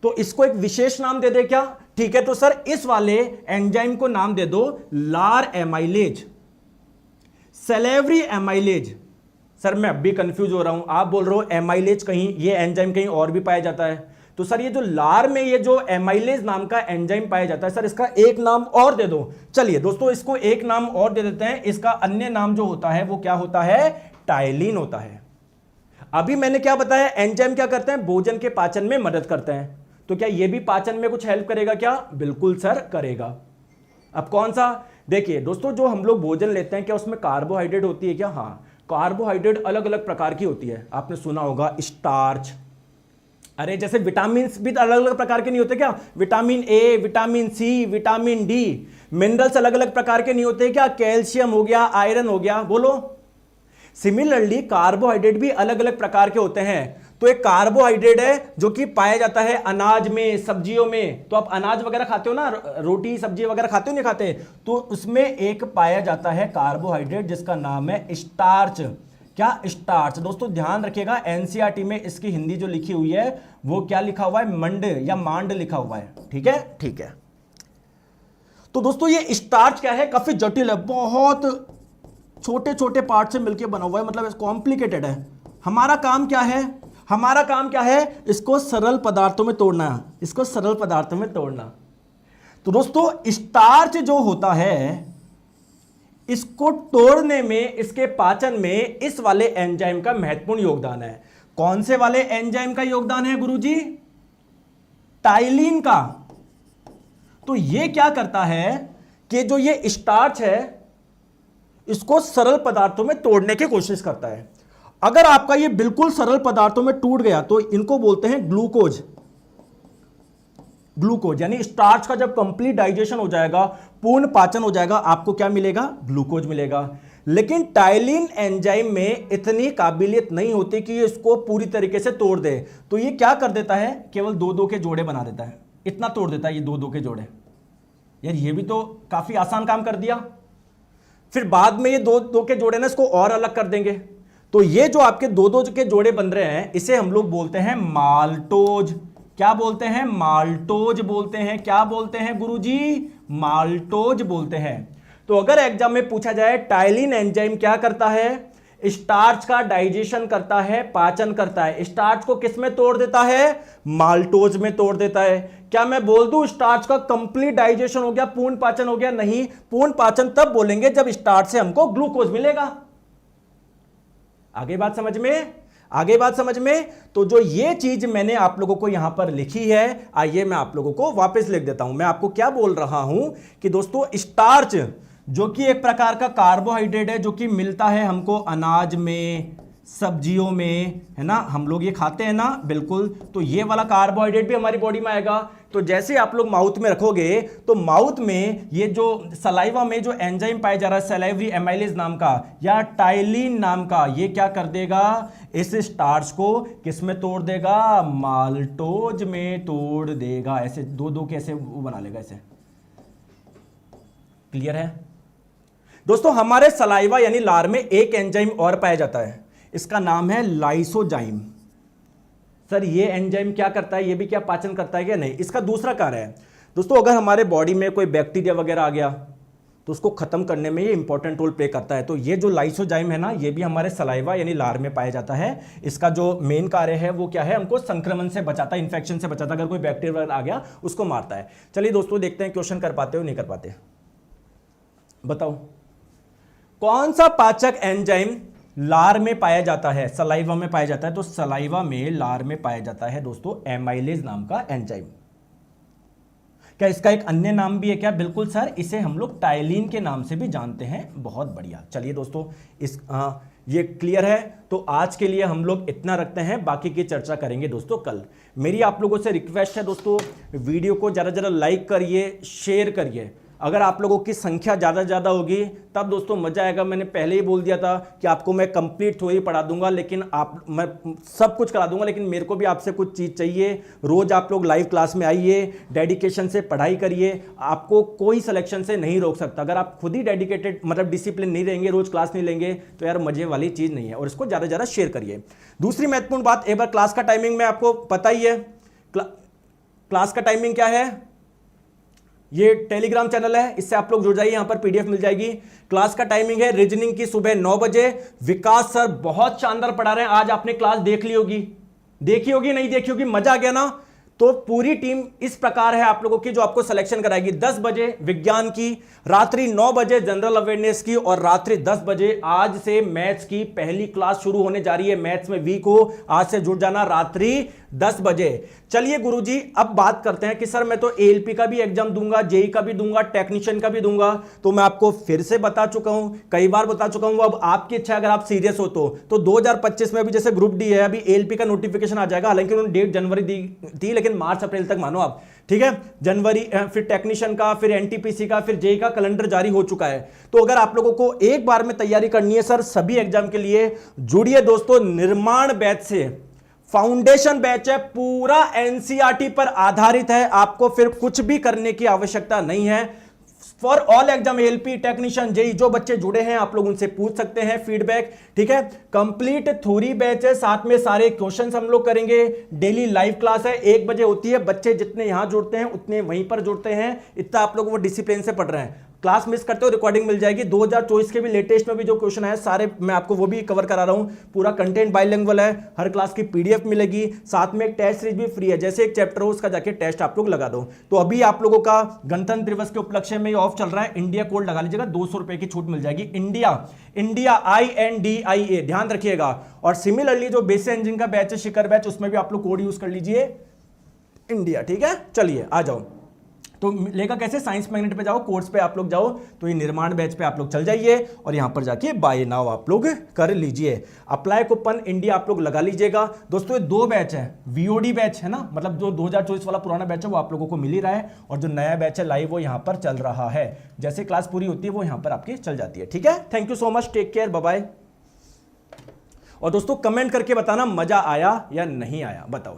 तो इसको एक विशेष नाम दे दे क्या? ठीक है, तो सर इस वाले एंजाइम को नाम दे दो लार एमाइलेज, सेलेवरी एमाइलेज। सर मैं अब भी कंफ्यूज हो रहा हूं, आप बोल रहे हो एमाइलेज कहीं, ये एंजाइम कहीं और भी पाया जाता है, तो सर ये जो लार में ये जो एमाइलेज नाम का एंजाइम पाया जाता है, सर इसका एक नाम और दे दो। चलिए दोस्तों इसको एक नाम और दे देते हैं, इसका अन्य नाम जो होता है वो क्या होता है? टाइलिन होता है। अभी मैंने क्या बताया, एंजाइम क्या करते हैं? भोजन के पाचन में मदद करते हैं, तो क्या ये भी पाचन में कुछ हेल्प करेगा क्या? बिल्कुल सर करेगा। अब कौन सा? देखिए दोस्तों जो हम लोग भोजन लेते हैं क्या उसमें कार्बोहाइड्रेट होती है क्या? हाँ, कार्बोहाइड्रेट अलग अलग प्रकार की होती है, आपने सुना होगा स्टार्च। अरे जैसे विटामिन भी अलग अलग प्रकार के नहीं होते क्या? Vitamin A, vitamin C, vitamin D. Minerals अलग अलग प्रकार के नहीं होते क्या? कैल्शियम हो गया, आयरन हो गया, बोलो। सिमिलरली कार्बोहाइड्रेट भी अलग अलग प्रकार के होते हैं। तो एक कार्बोहाइड्रेट है जो कि पाया जाता है अनाज में, सब्जियों में। तो आप अनाज वगैरह खाते हो ना, रोटी सब्जी वगैरह खाते हो नहीं खाते? तो उसमें एक पाया जाता है कार्बोहाइड्रेट जिसका नाम है स्टार्च। क्या? स्टार्च। दोस्तों ध्यान रखिएगा, एनसीईआरटी में इसकी हिंदी जो लिखी हुई है वो क्या लिखा हुआ है? मंड या मांड लिखा हुआ है। ठीक है, ठीक है। तो दोस्तों ये स्टार्च क्या है? काफी जटिल है, बहुत छोटे छोटे पार्ट से मिलकर बना हुआ है, मतलब कॉम्प्लिकेटेड है। हमारा काम क्या है? हमारा काम क्या है? इसको सरल पदार्थों में तोड़ना, इसको सरल पदार्थों में तोड़ना। तो दोस्तों स्टार्च जो होता है इसको तोड़ने में, इसके पाचन में इस वाले एंजाइम का महत्वपूर्ण योगदान है। कौन से वाले एंजाइम का योगदान है गुरुजी? टाइलिन का। तो ये क्या करता है कि जो ये स्टार्च है इसको सरल पदार्थों में तोड़ने की कोशिश करता है। अगर आपका ये बिल्कुल सरल पदार्थों में टूट गया तो इनको बोलते हैं ग्लूकोज। ग्लूकोज यानी स्टार्च का जब कंप्लीट डाइजेशन हो जाएगा, पूर्ण पाचन हो जाएगा, आपको क्या मिलेगा? ग्लूकोज मिलेगा। लेकिन टाइलिन एंजाइम में इतनी काबिलियत नहीं होती कि ये इसको पूरी तरीके से तोड़ दे। तो ये क्या कर देता है? केवल दो दो के जोड़े बना देता है, इतना तोड़ देता है ये दो दो के जोड़े। यार ये भी तो काफी आसान काम कर दिया। फिर बाद में ये दो दो के जोड़े ना इसको और अलग कर देंगे। तो ये जो आपके दो दो के जोड़े बन रहे हैं इसे हम लोग बोलते हैं माल्टोज। क्या बोलते हैं? माल्टोज बोलते हैं। क्या बोलते हैं गुरुजी? माल्टोज बोलते हैं। तो अगर एग्जाम में पूछा जाए टाइलिन एंजाइम क्या करता है? स्टार्च का डाइजेशन करता है, पाचन करता है। स्टार्च को किस में तोड़ देता है? माल्टोज में तोड़ देता है। क्या मैं बोल दूं स्टार्च का कंप्लीट डाइजेशन हो गया, पूर्ण पाचन हो गया? नहीं, पूर्ण पाचन तब बोलेंगे जब स्टार्च से हमको ग्लूकोज मिलेगा। आगे बात समझ में? आगे बात समझ में? तो जो ये चीज मैंने आप लोगों को यहां पर लिखी है, आइए मैं आप लोगों को वापस लिख देता हूं। मैं आपको क्या बोल रहा हूं कि दोस्तों स्टार्च जो कि एक प्रकार का कार्बोहाइड्रेट है जो कि मिलता है हमको अनाज में, सब्जियों में, है ना, हम लोग ये खाते हैं ना, बिल्कुल। तो ये वाला कार्बोहाइड्रेट भी हमारी बॉडी में आएगा। तो जैसे आप लोग माउथ में रखोगे तो माउथ में ये जो सलाइवा में जो एंजाइम पाया जा रहा है सेलेवरी एमाइलेज नाम का या टाइलिन नाम का, ये क्या कर देगा? इस स्टार्च को किस में तोड़ देगा? माल्टोज में तोड़ देगा। ऐसे दो दो के ऐसे वो बना लेगा ऐसे। क्लियर है दोस्तों? हमारे सलाइवा यानी लार में एक एंजाइम और पाया जाता है, इसका नाम है लाइसोजाइम। सर ये एंजाइम क्या करता है? ये भी क्या पाचन करता है क्या? नहीं, इसका दूसरा कार्य है। दोस्तों अगर हमारे बॉडी में कोई बैक्टीरिया वगैरह आ गया तो उसको खत्म करने में ये इंपॉर्टेंट रोल प्ले करता है। तो ये जो लाइसोजाइम है ना, ये भी हमारे सलाइवा यानी लार में पाया जाता है। इसका जो मेन कार्य है वो क्या है? हमको संक्रमण से बचाता है, इन्फेक्शन से बचाता है। अगर कोई बैक्टीरिया आ गया उसको मारता है। चलिए दोस्तों देखते हैं क्वेश्चन कर पाते हो नहीं कर पाते। बताओ कौन सा पाचक एंजाइम लार में पाया जाता है, सलाइवा में पाया जाता है? तो सलाइवा में, लार में पाया जाता है दोस्तों एमाइलेज नाम का एंजाइम। क्या इसका एक अन्य नाम भी है क्या? बिल्कुल सर, इसे हम लोग टाइलिन के नाम से भी जानते हैं। बहुत बढ़िया। चलिए दोस्तों ये क्लियर है। तो आज के लिए हम लोग इतना रखते हैं, बाकी की चर्चा करेंगे दोस्तों कल। मेरी आप लोगों से रिक्वेस्ट है दोस्तों, वीडियो को जरा जरा लाइक करिए, शेयर करिए। अगर आप लोगों की संख्या ज़्यादा से ज़्यादा होगी तब दोस्तों मज़ा आएगा। मैंने पहले ही बोल दिया था कि आपको मैं कंप्लीट थ्योरी पढ़ा दूंगा, लेकिन मैं सब कुछ करा दूंगा, लेकिन मेरे को भी आपसे कुछ चीज़ चाहिए। रोज़ आप लोग लाइव क्लास में आइए, डेडिकेशन से पढ़ाई करिए, आपको कोई सिलेक्शन से नहीं रोक सकता। अगर आप खुद ही डेडिकेटेड मतलब डिसिप्लिन नहीं रहेंगे, रोज़ क्लास नहीं लेंगे, तो यार मजे वाली चीज़ नहीं है। और इसको ज़्यादा से ज़्यादा शेयर करिए। दूसरी महत्वपूर्ण बात, एक बार क्लास का टाइमिंग में आपको पता ही है, क्लास का टाइमिंग क्या है, ये टेलीग्राम चैनल है, इससे आप लोग जुड़ जाइए, यहां पर पीडीएफ मिल जाएगी। क्लास का टाइमिंग है रीजनिंग की सुबह 9 बजे। विकास सर बहुत शानदार पढ़ा रहे हैं, आज आपने क्लास देख ली होगी, नहीं देखी होगी, मजा आ गया ना। तो पूरी टीम इस प्रकार है आप लोगों की जो आपको सिलेक्शन कराएगी। 10 बजे विज्ञान की, रात्रि 9 बजे जनरल अवेयरनेस की, और रात्रि 10 बजे आज से मैथ्स की पहली क्लास शुरू होने जा रही है। मैथ्स में वीक हो, आज से जुड़ जाना, रात्रि 10 बजे। चलिए गुरुजी अब बात करते हैं कि सर मैं तो एएलपी का भी एग्जाम दूंगा, जेई का भी दूंगा, टेक्नीशियन का भी दूंगा। तो मैं आपको फिर से बता चुका हूं, कई बार बता चुका हूं, अब आपकी इच्छा, अगर आप सीरियस हो तो 2025 में अभी जैसे ग्रुप डी है, अभी एएलपी का नोटिफिकेशन आ जाएगा। हालांकि उन्होंने डेट जनवरी दी थी, लेकिन मार्च अप्रैल तक मानो आप, ठीक है। जनवरी, फिर टेक्नीशियन का, फिर एनटीपीसी का, फिर जेई का कैलेंडर जारी हो चुका है। तो अगर आप लोगों को एक बार में तैयारी करनी है सर सभी एग्जाम के लिए, जुड़िए दोस्तों निर्माण बैच से। फाउंडेशन बैच है, पूरा एनसीईआरटी पर आधारित है, आपको फिर कुछ भी करने की आवश्यकता नहीं है। For all exam, ALP, technician, JE, जो बच्चे जुड़े हैं आप लोग उनसे पूछ सकते हैं फीडबैक, ठीक है। कंप्लीट थ्योरी बैच है, साथ में सारे क्वेश्चंस हम लोग करेंगे। डेली लाइव क्लास है, 1 बजे होती है। बच्चे जितने यहां जुड़ते हैं उतने वहीं पर जुड़ते हैं, इतना आप लोग वो डिसिप्लिन से पढ़ रहे हैं। क्लास मिस करते हो रिकॉर्डिंग मिल जाएगी। 2024 के भी लेटेस्ट में भी जो क्वेश्चन है सारे मैं आपको वो भी कवर करा रहा हूं। पूरा कंटेंट बाइलिंगुअल है, हर क्लास की पीडीएफ मिलेगी, साथ में एक टेस्ट सीरीज भी फ्री है। जैसे एक चैप्टर हो उसका जाके टेस्ट आप लोग लगा दो। तो अभी आप लोगों का गणतंत्र दिवस के उपलक्ष्य में ऑफ चल रहा है, इंडिया कोड लगा लीजिएगा, 200 रुपए की छूट मिल जाएगी। इंडिया INDIA ध्यान रखिएगा। और सिमिलरली जो बेसिक इंजीनियरिंग का बैच है, शिखर बैच, उसमें भी आप लोग कोड यूज कर लीजिए इंडिया, ठीक है। चलिए आ जाओ, तो लेगा कैसे, साइंस मैग्नेट पे जाओ, कोर्स पे आप लोग जाओ, तो ये निर्माण बैच पे आप लोग चल जाइए और यहां पर जाके बाय नाउ आप लोग कर लीजिए। अप्लाई कूपन इंडिया आप लोग लगा लीजिएगा। दोस्तों ये 2 बैच है, वीओडी बैच है ना, मतलब जो 2024 वाला पुराना बैच है वो आप लोगों को मिल ही रहा है, और जो नया बैच है लाइव वो यहां पर चल रहा है। जैसे क्लास पूरी होती है वो यहां पर आपकी चल जाती है, ठीक है। Thank you so much, take care, bye bye. और दोस्तों कमेंट करके बताना मजा आया या नहीं आया, बताओ।